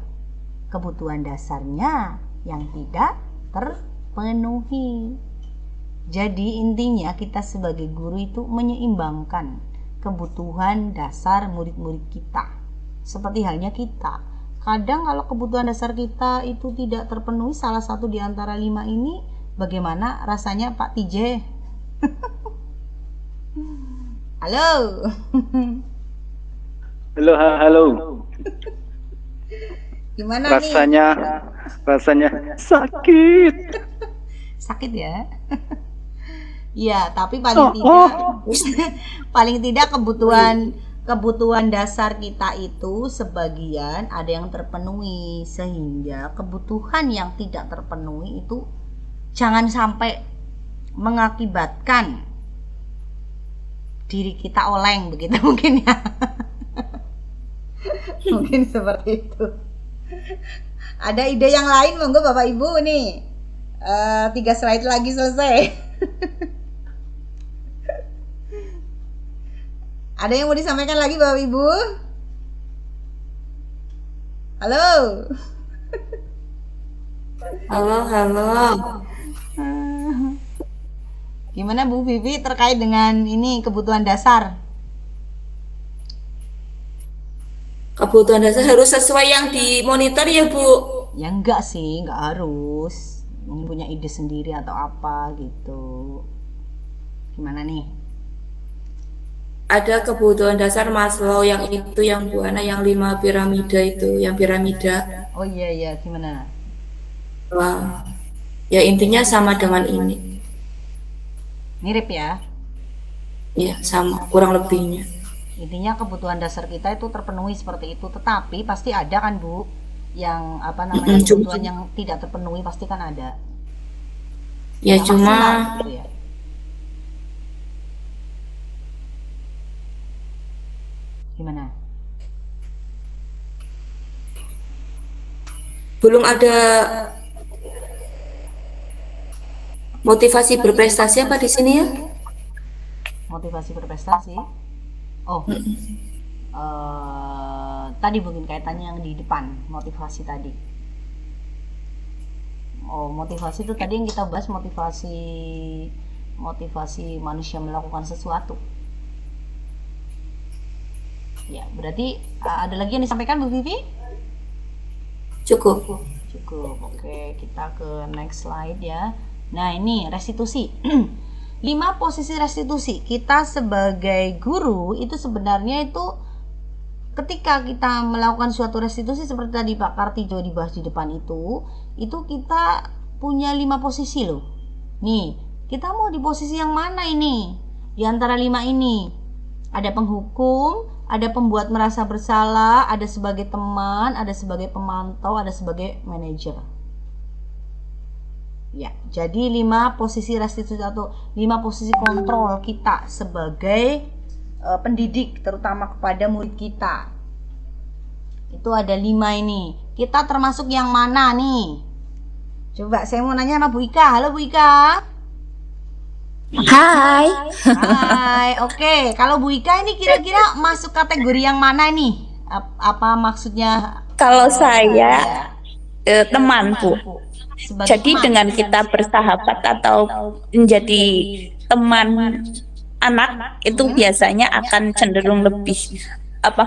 kebutuhan dasarnya yang tidak terpenuhi. Jadi intinya kita sebagai guru itu menyeimbangkan kebutuhan dasar murid-murid kita. Seperti halnya kita, kadang kalau kebutuhan dasar kita itu tidak terpenuhi salah satu di antara 5 ini, bagaimana rasanya Pak TJ? Halo. Halo. Gimana rasanya nih? Rasanya sakit. Sakit ya? Iya, tapi paling tidak kebutuhan dasar kita itu sebagian ada yang terpenuhi, sehingga kebutuhan yang tidak terpenuhi itu jangan sampai mengakibatkan diri kita oleng begitu mungkin ya. Mungkin seperti itu. Ada ide yang lain monggo Bapak Ibu nih. 3 slide lagi selesai. Ada yang mau disampaikan lagi Bapak Ibu? Halo. Halo. Gimana Bu Vivi terkait dengan ini kebutuhan dasar? Kebutuhan dasar harus sesuai yang dimonitor ya Bu? Ya enggak sih, enggak harus. Punya ide sendiri atau apa gitu. Gimana nih? Ada kebutuhan dasar Maslow yang itu yang Bu Ana yang 5 piramida itu, yang piramida. Oh iya, gimana? Wah. Ya intinya sama dengan ini. Mirip ya? Iya, sama, kurang lebihnya. Intinya kebutuhan dasar kita itu terpenuhi seperti itu, tetapi pasti ada kan Bu yang kebutuhan yang tidak terpenuhi, pasti kan ada. Ya yang cuma gitu ya. Gimana? belum ada motivasi berprestasi apa di sini ya? Motivasi berprestasi? Oh, tadi mungkin kaitannya yang di depan motivasi tadi. Oh, motivasi itu tadi yang kita bahas, motivasi manusia melakukan sesuatu. Ya, berarti ada lagi yang disampaikan Bu Vivi? Cukup. Oke, kita ke next slide ya. Nah, ini restitusi. 5 posisi restitusi. Kita sebagai guru itu sebenarnya itu ketika kita melakukan suatu restitusi seperti tadi Pak Kartijo dibahas di depan itu kita punya 5 posisi loh. Nih, kita mau di posisi yang mana ini? Di antara 5 ini. Ada penghukum, ada pembuat merasa bersalah, ada sebagai teman, ada sebagai pemantau, ada sebagai manajer. Ya, jadi 5 posisi restitusi atau 5 posisi kontrol kita sebagai pendidik, terutama kepada murid kita. Itu ada 5 ini. Kita termasuk yang mana nih? Coba saya mau nanya sama Bu Ika. Halo Bu Ika. Hai. Oke. Kalau Bu Ika ini kira-kira masuk kategori yang mana nih? Apa maksudnya? Kalau saya teman, Bu. Jadi dengan kita bersahabat atau menjadi teman anak itu biasanya akan cenderung lebih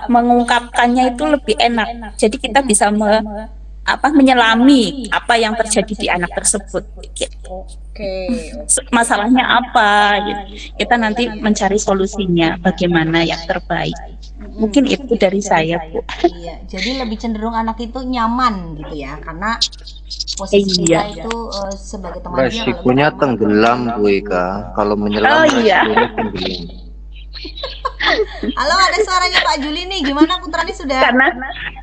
mengungkapkannya itu lebih enak. Jadi kita bisa menyelami apa yang terjadi di anak tersebut. Gitu. Masalahnya apa? Gitu. Kita nanti mencari solusinya bagaimana yang terbaik. Mungkin itu dari saya, Bu. Iya, jadi lebih cenderung anak itu nyaman gitu ya, karena posisi kita itu sebagai teman dia. Resikonya tenggelam Bu Ika. Kalau menyelam resikonya tenggelam. Halo, ada suaranya Pak Juli nih. Gimana Putra nih sudah?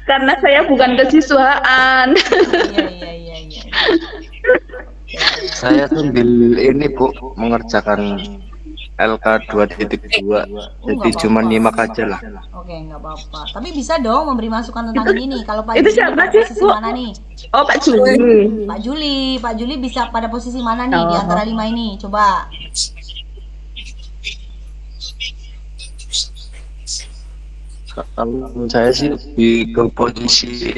Karena saya bukan kesiswaan. Iya. Saya sambil ini Bu mengerjakan LK 2.2. Jadi cuma nyimak aja lah. Oke, nggak apa-apa. Tapi bisa dong memberi masukan tentang ini nih. Kalau Pak Itu Juli siapa pada sih, posisi Bu? mana nih? Oh, Pak Juli. Pak Juli bisa pada posisi mana nih di antara 5 ini? Coba. Kalau saya sih di posisi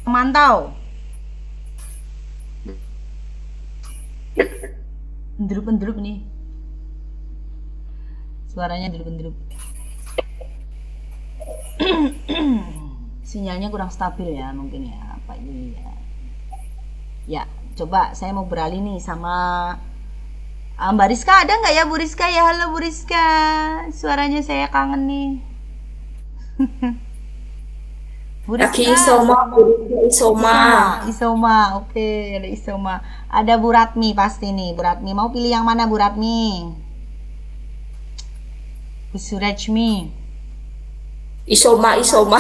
Pemantau. Endrup nih. Suaranya endrup. Sinyalnya kurang stabil ya mungkin ya Pak Juli ya. Ya, coba saya mau beralih nih sama Mbak Rizka. Ada nggak ya Bu Rizka ya? Halo Bu Rizka, suaranya saya kangen nih. Bu Rizka. Isoma. Oke, ada Isoma. Ada Bu Ratmi pasti nih. Bu Ratmi mau pilih yang mana Bu Ratmi? Bu Surajmi. Isoma. Kok Isoma?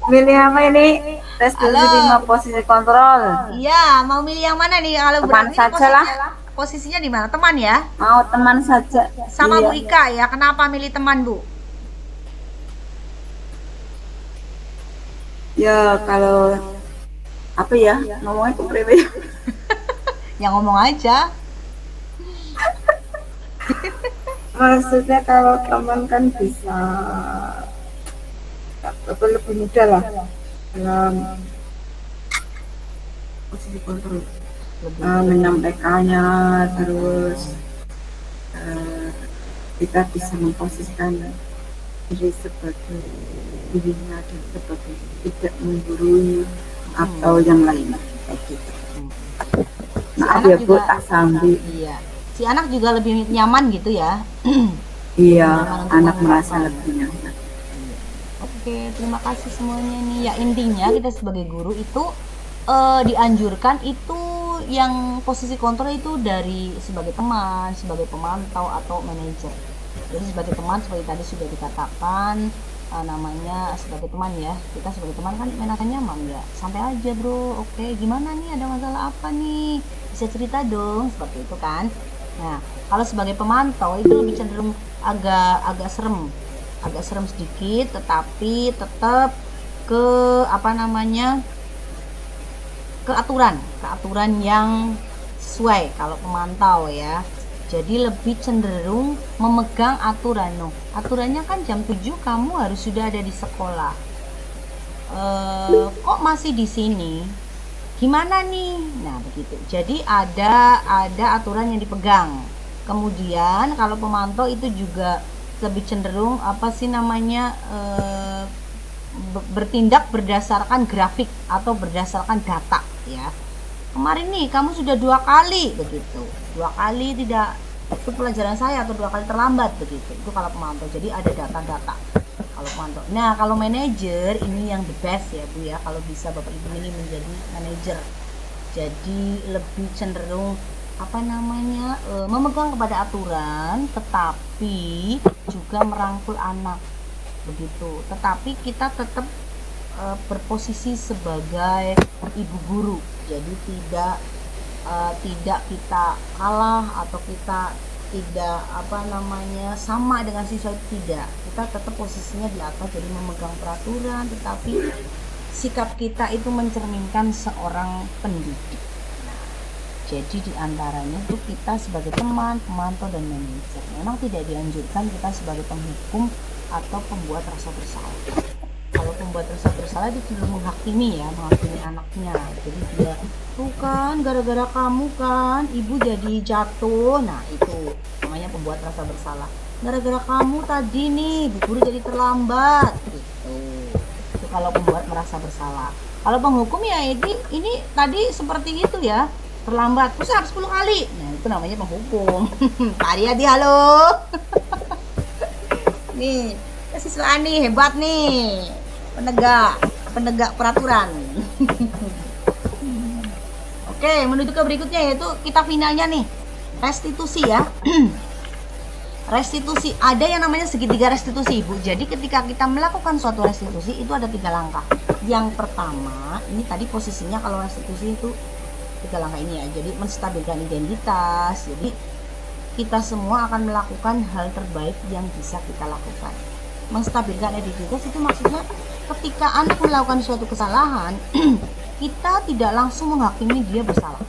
Milih apa ini? Restitusi 5 posisi kontrol. Iya, mau milih yang mana nih? Kalau teman saja lah. Posisinya di mana? Teman ya? Mau teman saja. Sama Bu Ika ya. Kenapa milih teman, Bu? Ya kalau apa ya? Ngomongnya kepriwe. Yang ngomong aja. Maksudnya kalau teman kan bisa lebih mudah lah dalam posisi kontrol, menyampaikannya, terus kita bisa memposisikan diri sebagai dirinya dan sebagai tidak menggurui atau yang lainnya kayak gitu. Maaf ya Bu, tak sambil. Iya. Si anak juga lebih nyaman gitu ya. Iya, anak merasa lebih nyaman. Oke, terima kasih semuanya nih. Ya intinya kita sebagai guru itu dianjurkan itu yang posisi kontrol itu dari sebagai teman, sebagai pemantau atau manajer. Jadi sebagai teman seperti tadi sudah dikatakan namanya sebagai teman ya. Kita sebagai teman kan merasa nyaman ya. Santai aja bro. Oke, gimana nih? Ada masalah apa nih? Bisa cerita dong seperti itu kan. Nah, kalau sebagai pemantau itu lebih cenderung agak serem sedikit, tetapi tetap ke aturan yang sesuai kalau pemantau ya. Jadi lebih cenderung memegang aturan. Aturannya kan jam 7 kamu harus sudah ada di sekolah. kok masih di sini? Gimana nih? Nah, begitu. Jadi ada aturan yang dipegang. Kemudian kalau pemantau itu juga lebih cenderung bertindak berdasarkan grafik atau berdasarkan data ya. Kemarin nih kamu sudah 2 kali begitu. 2 kali tidak ikut pelajaran saya atau 2 kali terlambat begitu. Itu kalau pemantau. Jadi ada data-data. Kalau pemantau. Nah, kalau manajer ini yang the best ya Bu ya, kalau bisa Bapak Ibu ini menjadi manajer. Jadi lebih cenderung memegang kepada aturan tetapi juga merangkul anak begitu. Tetapi kita tetap berposisi sebagai ibu guru. Jadi tidak kita kalah atau kita tidak sama dengan siswa, tidak. Kita tetap posisinya di atas, jadi memegang peraturan, tetapi sikap kita itu mencerminkan seorang pendidik. Nah, jadi diantaranya itu kita sebagai teman, pemantau, dan manajer. Memang tidak dianjurkan kita sebagai penghukum atau pembuat rasa bersalah. Kalau pembuat rasa bersalah itu tidak menghakimi anaknya. Jadi dia tuh kan gara-gara kamu kan ibu jadi jatuh. Nah, itu namanya pembuat rasa bersalah. Gara-gara kamu tadi nih bu guru jadi terlambat gitu. Itu kalau pembuat merasa bersalah. Kalau penghukum ya ini tadi seperti itu ya, terlambat pusat 10 kali. Nah, itu namanya penghukum. Pak Riyadi, halo. Nih, siswa nih hebat nih. Penegak peraturan. Oke, menuju ke berikutnya yaitu kita finalnya nih. Restitusi ya. Restitusi, ada yang namanya segitiga restitusi Ibu. Jadi ketika kita melakukan suatu restitusi itu ada 3 langkah. Yang pertama, ini tadi posisinya kalau restitusi itu 3 langkah ini ya. Jadi menstabilkan identitas. Jadi kita semua akan melakukan hal terbaik yang bisa kita lakukan. Menstabilkan identitas itu maksudnya ketika anak melakukan suatu kesalahan, kita tidak langsung menghakimi dia bersalah,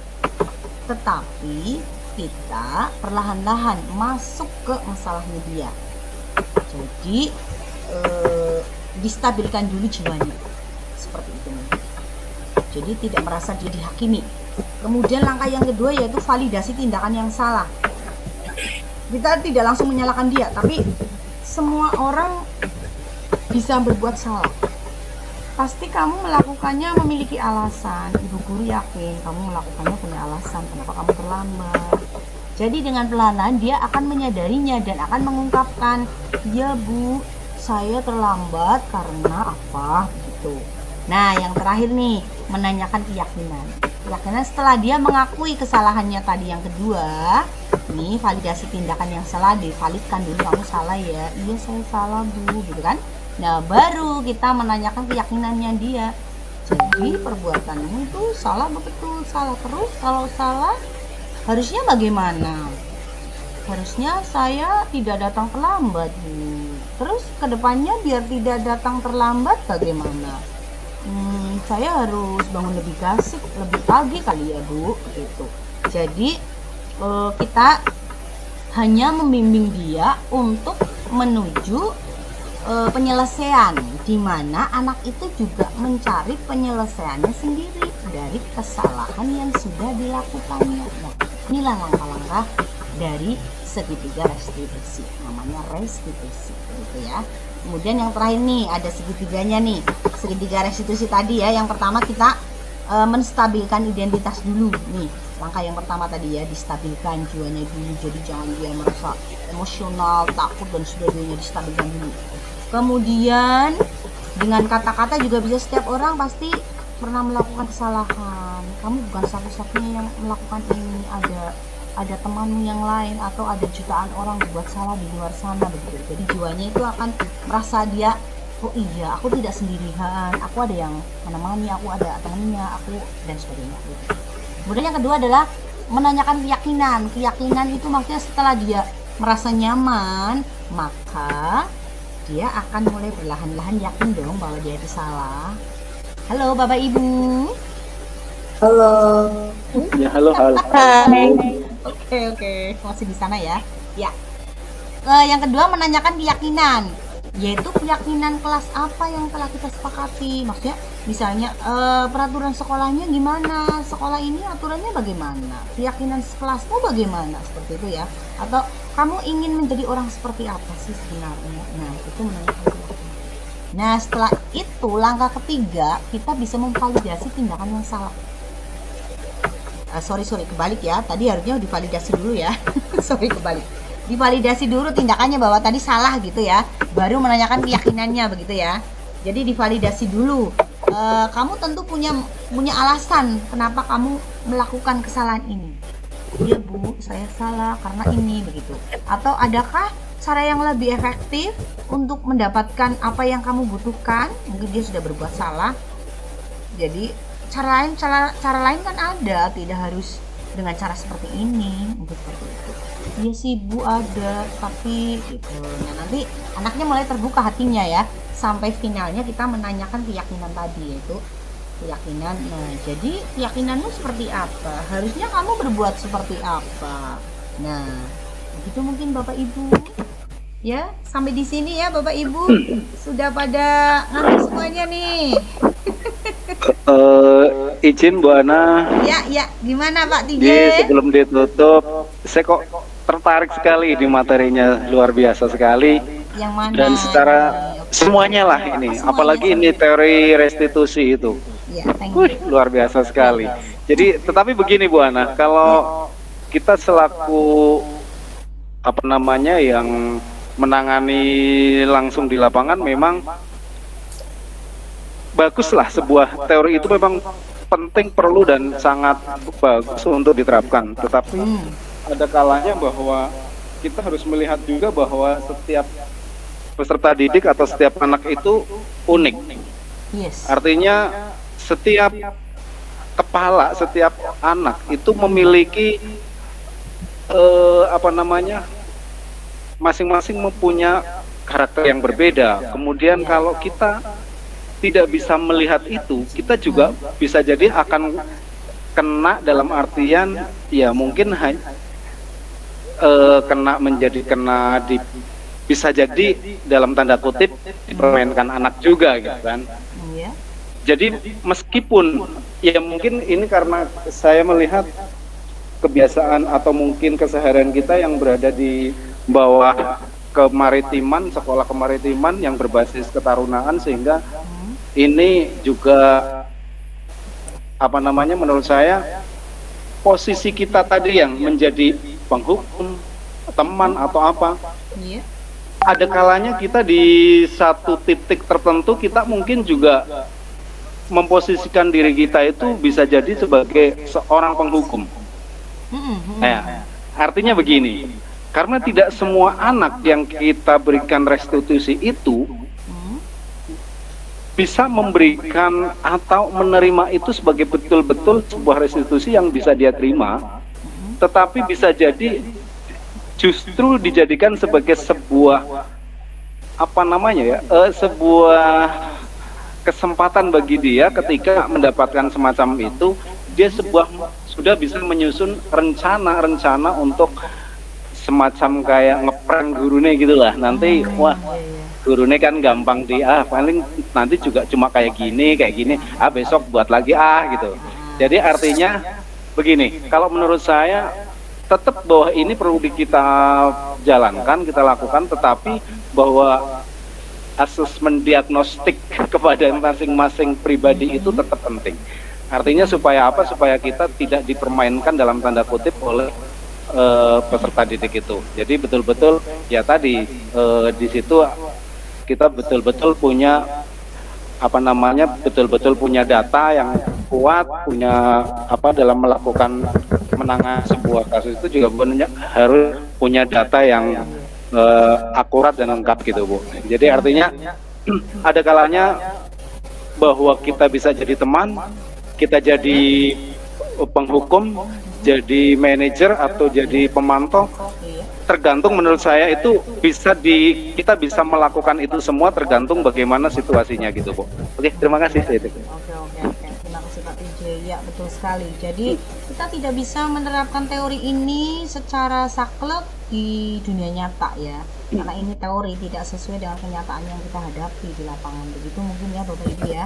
tetapi kita perlahan-lahan masuk ke masalahnya dia. Jadi distabilkan dulu jiwanya, seperti itu. Jadi tidak merasa dia dihakimi. Kemudian langkah yang kedua yaitu validasi tindakan yang salah. Kita tidak langsung menyalahkan dia, tapi semua orang bisa berbuat salah. Pasti kamu melakukannya memiliki alasan. Ibu guru yakin kamu melakukannya punya alasan kenapa kamu terlambat. Jadi dengan pelan-pelan dia akan menyadarinya dan akan mengungkapkan, ya bu, saya terlambat karena apa gitu. Nah, yang terakhir nih, menanyakan keyakinan. Keyakinan setelah dia mengakui kesalahannya tadi yang kedua, nih validasi tindakan yang salah divalidkan dulu, kamu salah ya. Iya saya salah bu, gitu kan. Nah, baru kita menanyakan keyakinannya dia. Jadi perbuatanmu itu salah, betul salah. Terus kalau salah harusnya bagaimana? Harusnya saya tidak datang terlambat bu. Terus kedepannya biar tidak datang terlambat bagaimana? Saya harus bangun lebih pagi kali ya bu, gitu. Jadi kita hanya membimbing dia untuk menuju penyelesaian, di mana anak itu juga mencari penyelesaiannya sendiri dari kesalahan yang sudah dilakukannya. Nah, inilah langkah-langkah dari segitiga restitusi, namanya restitusi, gitu ya. Kemudian yang terakhir nih ada segitiganya nih, segitiga restitusi tadi ya. Yang pertama kita menstabilkan identitas dulu nih. Langkah yang pertama tadi ya, distabilkan jiwanya dulu. Jadi jangan dia merasa emosional, takut dan sebagainya, distabilkan dulu. Kemudian dengan kata-kata juga bisa, setiap orang pasti pernah melakukan kesalahan. Kamu bukan satu-satunya yang melakukan ini, ada temanmu yang lain atau ada jutaan orang berbuat salah di luar sana begitu. Jadi jiwanya itu akan merasa dia, oh iya aku tidak sendirian, aku ada yang menemani, aku ada temannya, aku dan sebagainya gitu. Kemudian yang kedua adalah menanyakan keyakinan. Keyakinan itu maksudnya setelah dia merasa nyaman, maka dia akan mulai perlahan-lahan yakin dong bahwa dia itu salah. Halo Bapak Ibu. Halo. Ya, halo. Oke, masih di sana ya. Ya. Yang kedua menanyakan keyakinan. yaitu keyakinan kelas apa yang telah kita sepakati. Maksudnya misalnya peraturan sekolahnya gimana, sekolah ini aturannya bagaimana, keyakinan kelasmu bagaimana, seperti itu ya. Atau kamu ingin menjadi orang seperti apa sih sebenarnya. Nah, itu menanyakan keyakinan. Nah, setelah itu langkah ketiga, kita bisa memvalidasi tindakan yang salah. Sorry kebalik ya, tadi harusnya divalidasi dulu ya. Sorry kebalik, divalidasi dulu tindakannya bahwa tadi salah gitu ya, baru menanyakan keyakinannya begitu ya. Jadi divalidasi dulu. Kamu tentu punya alasan kenapa kamu melakukan kesalahan ini. Iya Bu, saya salah karena ini begitu. Atau adakah cara yang lebih efektif untuk mendapatkan apa yang kamu butuhkan? Mungkin dia sudah berbuat salah. Jadi cara lain kan ada, tidak harus dengan cara seperti ini, mungkin seperti itu. Iya sih Bu ada, tapi gitu. Nah, nanti anaknya mulai terbuka hatinya ya, sampai finalnya kita menanyakan keyakinan tadi, yaitu keyakinan. Nah, jadi keyakinanmu seperti apa? Harusnya kamu berbuat seperti apa? Nah, begitu mungkin Bapak Ibu. Ya, sampai di sini ya Bapak Ibu. Sudah pada ngerti semuanya nih. Izin Bu Ana. Ya, gimana Pak TJ? Sebelum ditutup, saya kok tertarik sekali di materinya, luar biasa sekali. Yang mana? Dan secara semuanya lah ini, apalagi ini teori restitusi itu. Ya, luar biasa sekali. Jadi, tetapi begini Bu Ana, kalau kita selaku apa namanya yang menangani langsung di lapangan, memang baguslah sebuah teori itu memang penting, perlu dan sangat bagus untuk diterapkan. Tetapi ada kalanya bahwa kita harus melihat juga bahwa setiap peserta didik atau setiap anak itu unik. Yes. Artinya setiap kepala, setiap anak itu memiliki apa namanya, masing-masing mempunyai karakter yang berbeda. Kemudian kalau kita tidak bisa melihat itu, kita juga bisa jadi akan kena dalam artian ya mungkin kena bisa jadi dalam tanda kutip dipermainkan anak juga gitu kan. Jadi meskipun ya mungkin ini karena saya melihat kebiasaan atau mungkin keseharian kita yang berada di bawah kemaritiman, sekolah kemaritiman yang berbasis ketarunaan, sehingga ini juga apa namanya, menurut saya posisi kita tadi yang menjadi penghukum, teman atau apa, ada kalanya kita di satu titik tertentu kita mungkin juga memposisikan diri kita itu bisa jadi sebagai seorang penghukum. Nah, artinya begini, karena tidak semua anak yang kita berikan restitusi itu bisa memberikan atau menerima itu sebagai betul-betul sebuah restitusi yang bisa dia terima, tetapi bisa jadi justru dijadikan sebagai sebuah apa namanya ya, sebuah kesempatan bagi dia ketika mendapatkan semacam itu, dia sudah bisa menyusun rencana untuk semacam kayak ngeprank gurunya gitulah. Nanti wah, gurunya kan gampang paling nanti juga cuma kayak gini, besok buat lagi gitu. Jadi artinya begini, kalau menurut saya tetap bahwa ini perlu kita jalankan, kita lakukan, tetapi bahwa asesmen diagnostik kepada masing-masing pribadi itu tetap penting. Artinya supaya apa? Supaya kita tidak dipermainkan dalam tanda kutip oleh peserta didik itu. Jadi betul-betul ya tadi di situ kita betul-betul punya apa namanya, betul-betul punya data yang kuat, punya apa dalam melakukan menangani sebuah kasus itu juga harus punya data yang akurat dan lengkap gitu Bu. Jadi artinya ada kalanya bahwa kita bisa jadi teman, kita jadi penghukum, jadi manajer atau jadi pemantau, tergantung menurut saya itu kita bisa melakukan itu semua tergantung bagaimana situasinya gitu Bu. Oke, terima kasih. Oke. Terima kasih Pak TJ Ya, betul sekali. Jadi kita tidak bisa menerapkan teori ini secara saklek di dunia nyata ya. Karena ini teori tidak sesuai dengan kenyataan yang kita hadapi di lapangan. Begitu mungkin ya Bapak Ibu ya.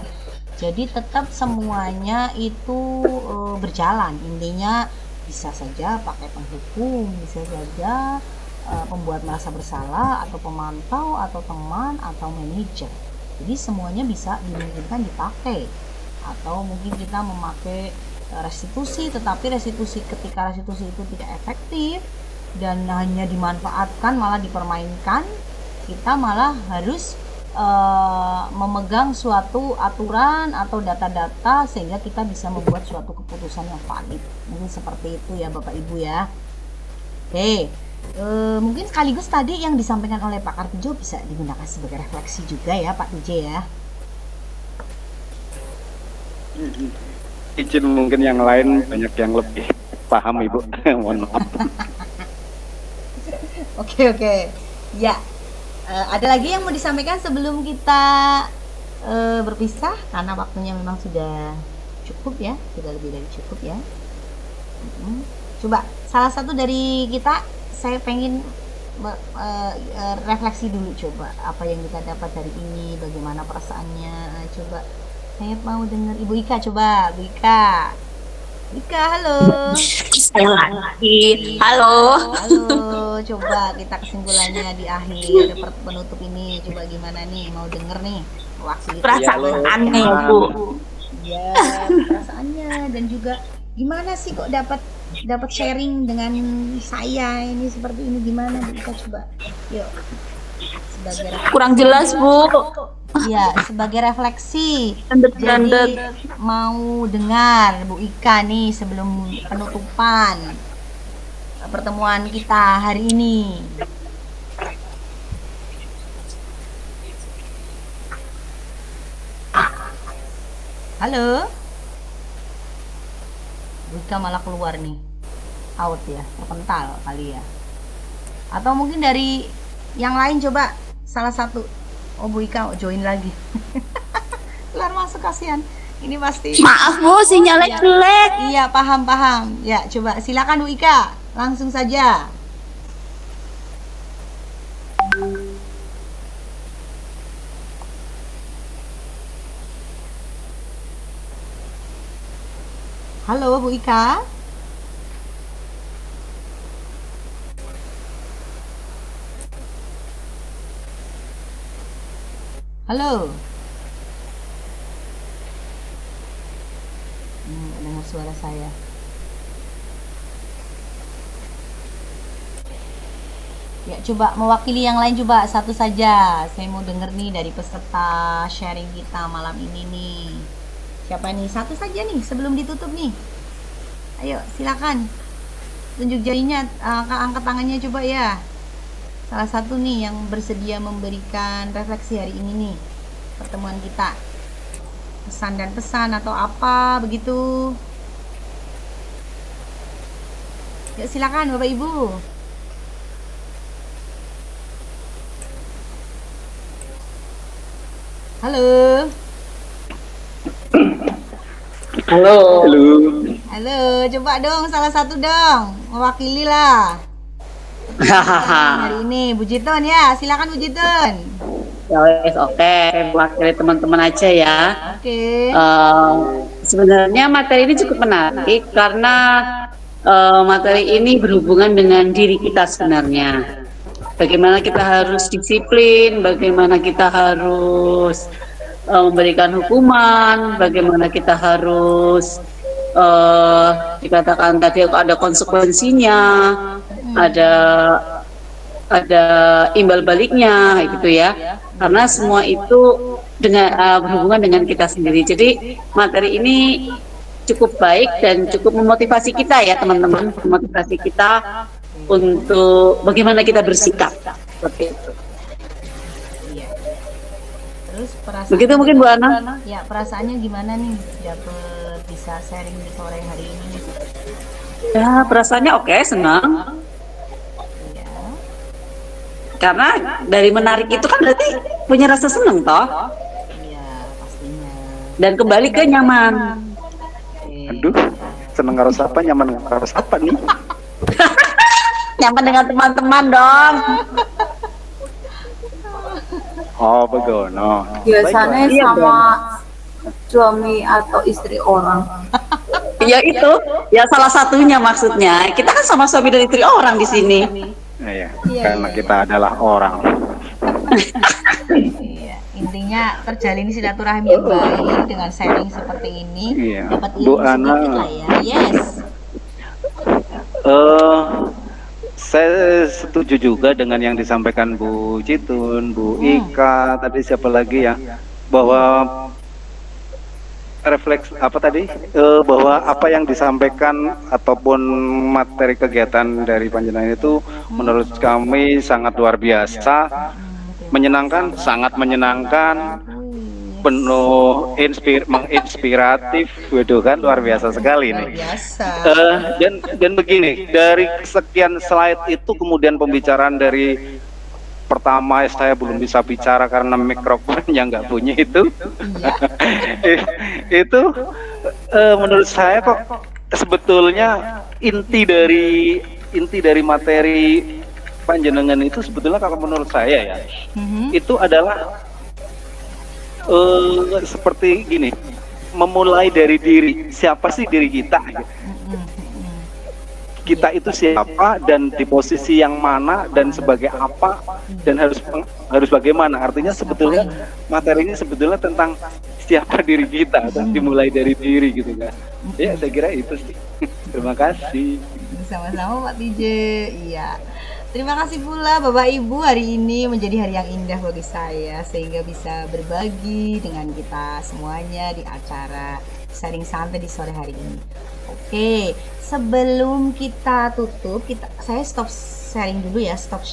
Jadi tetap semuanya itu berjalan. Intinya bisa saja pakai penghukum, bisa saja pembuat merasa bersalah, atau pemantau, atau teman, atau manajer. Jadi semuanya bisa dimungkinkan dipakai. Atau mungkin kita memakai restitusi, tetapi ketika restitusi itu tidak efektif dan hanya dimanfaatkan, malah dipermainkan, kita malah harus memegang suatu aturan atau data-data sehingga kita bisa membuat suatu keputusan yang valid. Mungkin seperti itu ya Bapak Ibu ya. Oke, mungkin sekaligus tadi yang disampaikan oleh Pak Kartijo bisa digunakan sebagai refleksi juga ya Pak TJ ya. Izin mungkin yang lain banyak yang lebih paham Ibu. Mohon maaf. Oke. Ya, ada lagi yang mau disampaikan sebelum kita berpisah, karena waktunya memang sudah cukup ya, sudah lebih dari cukup ya. Coba salah satu dari kita, saya pengen refleksi dulu, coba apa yang kita dapat hari ini, bagaimana perasaannya. Coba saya mau dengar Ibu Ika, coba Bu Ika. Ika, halo. Halo. Coba kita kesimpulannya di akhir penutup ini, coba gimana nih, mau denger nih waktu perasaannya Bu. Ya, perasaannya, dan juga gimana sih kok dapat sharing dengan saya ini seperti ini, gimana Bu Ika, coba yuk. Kurang jelas Bu. Ya, sebagai refleksi. Jadi mau dengar Bu Ika nih sebelum penutupan pertemuan kita hari ini. Halo? Bu Ika malah keluar nih. Out ya, terpental kali ya. Atau mungkin dari yang lain, coba salah satu. Oh, Bu Ika join lagi. Keluar masuk, kasihan. Ini pasti. Maaf Bu, sinyalnya jelek. Iya, paham. Ya, coba silakan Bu Ika, langsung saja. Halo Bu Ika. Halo. Dengar suara saya. Ya, coba mewakili yang lain, coba satu saja. Saya mau denger nih dari peserta sharing kita malam ini nih. Siapa nih? Satu saja nih sebelum ditutup nih. Ayo, silakan. Tunjuk jarinya, angkat tangannya coba ya. Salah satu nih yang bersedia memberikan refleksi hari ini nih, pertemuan kita, pesan dan pesan atau apa begitu. Ya, silakan Bapak Ibu. Halo. Halo, coba dong salah satu dong, mewakili lah. Hari ini Bu Jiton ya, silakan Bu Jiton. Ya wes, oke, mewakili teman-teman aja ya. Oke. Sebenarnya materi ini cukup menarik karena materi ini berhubungan dengan diri kita sebenarnya. Bagaimana kita harus disiplin, bagaimana kita harus memberikan hukuman, bagaimana kita harus dikatakan tadi ada konsekuensinya, ada imbal baliknya gitu ya, karena semua itu dengan berhubungan dengan kita sendiri. Jadi materi ini cukup baik dan cukup memotivasi kita ya teman-teman, memotivasi kita untuk bagaimana kita bersikap seperti itu. Terus begitu mungkin Bu Ana? Ya, perasaannya gimana nih dapat bisa sharing di sore hari ini? Ya, perasaannya oke, senang. Ya. Karena dari menarik itu kan berarti punya rasa senang toh? Iya, pastinya. Dan kembali ke nyaman. Oke. Aduh, seneng karo sapa, nyaman karo sapa nih? Nyaman dengan teman-teman dong. Oh, begono. Biasanya Iya, sama suami atau istri orang. Ya itu, ya salah satunya maksudnya. Kita kan sama suami dan istri orang di sini. Iya, karena kita adalah orang. Iya, intinya terjalin silaturahmi yang baik dengan sharing seperti ini. Iya. Dapat Bu ilmu Ana. sedikit lah ya. Yes. Saya setuju juga dengan yang disampaikan Bu Citun, Bu Ika, tadi siapa lagi ya, bahwa refleks apa tadi, bahwa apa yang disampaikan ataupun materi kegiatan dari panjenengan itu menurut kami sangat luar biasa, menyenangkan, sangat menyenangkan, penuh menginspiratif, waduh kan luar biasa sekali nih. Dan begini, dari sekian slide itu kemudian pembicaraan dari pertama saya belum bisa bicara karena mikrofonnya nggak punya itu. Itu menurut saya kok sebetulnya inti dari materi panjenengan itu sebetulnya kalau menurut saya ya itu adalah seperti gini, memulai dari diri. Siapa sih diri kita? Kita itu siapa dan di posisi yang mana dan sebagai apa dan harus bagaimana? Artinya sebetulnya materi ini sebetulnya tentang siapa diri kita dan dimulai dari diri gitu kan. Ya saya kira itu sih. Terima kasih. Sama-sama Pak TJ. Iya. Terima kasih pula Bapak Ibu, hari ini menjadi hari yang indah bagi saya sehingga bisa berbagi dengan kita semuanya di acara sharing santai di sore hari ini. Oke, sebelum kita tutup, saya stop sharing dulu ya, stop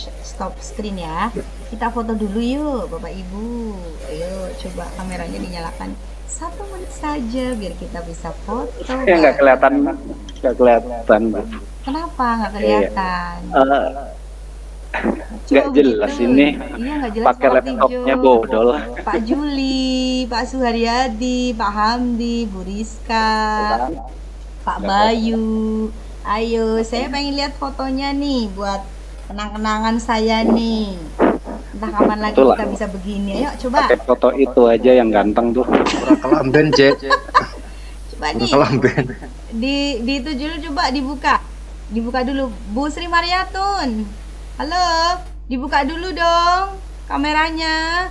screen ya. Kita foto dulu yuk Bapak Ibu. Ayo coba kameranya dinyalakan 1 menit saja biar kita bisa foto. Ya nggak kelihatan. Kenapa nggak kelihatan? Nggak jelas gitu. Ini iya, nggak jelas, pakai laptopnya bodol. Pak Juli, Pak Suharyadi, Pak Hamdi, Bu Rizka, Pak Bayu. Ayo, saya pengen lihat fotonya nih buat kenang-kenangan saya nih. Entah kapan lagi itulah, kita bisa begini. Ayo coba. Pakai foto itu aja yang ganteng tuh. Kelamben, J. Coba nih. Kelamben. Di itu dulu, coba dibuka. Dibuka dulu. Bu Sri Mariatun. Halo, dibuka dulu dong kameranya.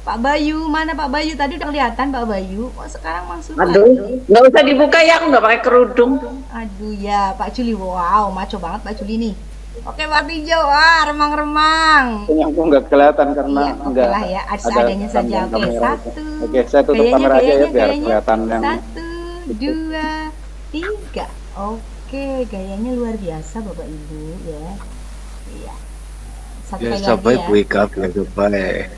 Pak Bayu, mana Pak Bayu? Tadi udah kelihatan Pak Bayu. Kok sekarang langsung? Aduh, nggak usah dibuka ya, aku nggak pakai kerudung. Aduh ya, Pak Juli. Wow, maco banget Pak Juli nih. Oke, Pak Tijo, remang-remang. Aku nggak kelihatan karena iya, nggak lah ya, seadanya saja. Oke, kamera. 1. Oke, saya tutup kamera aja ya biar kelihatan yang 1, 2, 3. Oke, gayanya luar biasa Bapak Ibu ya. Iya. Satu kali Biasa lagi baik ya. Bu Ika, biasa baik.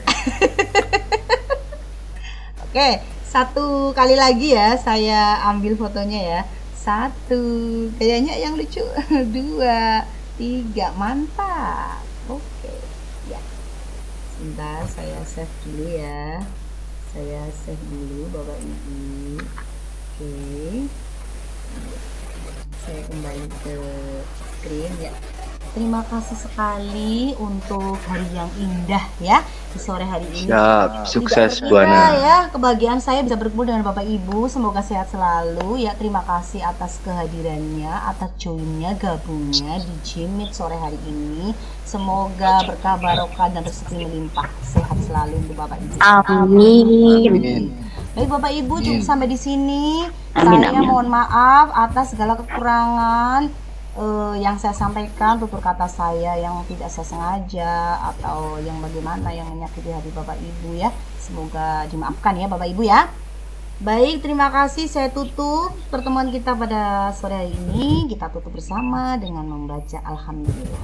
Oke, 1 kali lagi ya saya ambil fotonya ya. 1, kayaknya yang lucu. 2, 3, mantap. Oke, ya. Sebentar saya save dulu ya. Saya save dulu Bapak Ibu. Oke. Saya kembali ke screen ya. Terima kasih sekali untuk hari yang indah ya di sore hari ini. Siap, sukses Bu Tidak Ana. ya, kebahagiaan saya bisa berkumpul dengan Bapak Ibu. Semoga sehat selalu ya. Terima kasih atas kehadirannya, atas joinnya, gabungnya di Jimit sore hari ini. Semoga berkah barokah dan rezeki melimpah. Sehat selalu untuk Bapak Ibu. Amin. Baik Bapak Ibu, cukup sampai di sini. Amin, Saya amin. mohon maaf atas segala kekurangan yang saya sampaikan, tutur kata saya yang tidak saya sengaja atau yang bagaimana yang menyakiti hati Bapak Ibu ya. Semoga dimaafkan ya Bapak Ibu ya. Baik, terima kasih. Saya tutup pertemuan kita pada sore hari ini. Kita tutup bersama dengan membaca Alhamdulillah.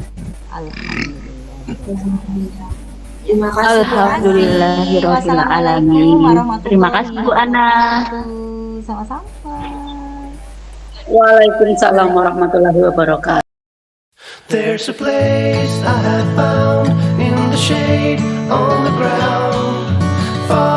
Alhamdulillah. Terima kasih. Alhamdulillahirabbil alamin. Terima kasih Bu Ana. Sama-sama. Waalaikumsalam warahmatullahi wabarakatuh. There's a place I have found in the shade on the ground, far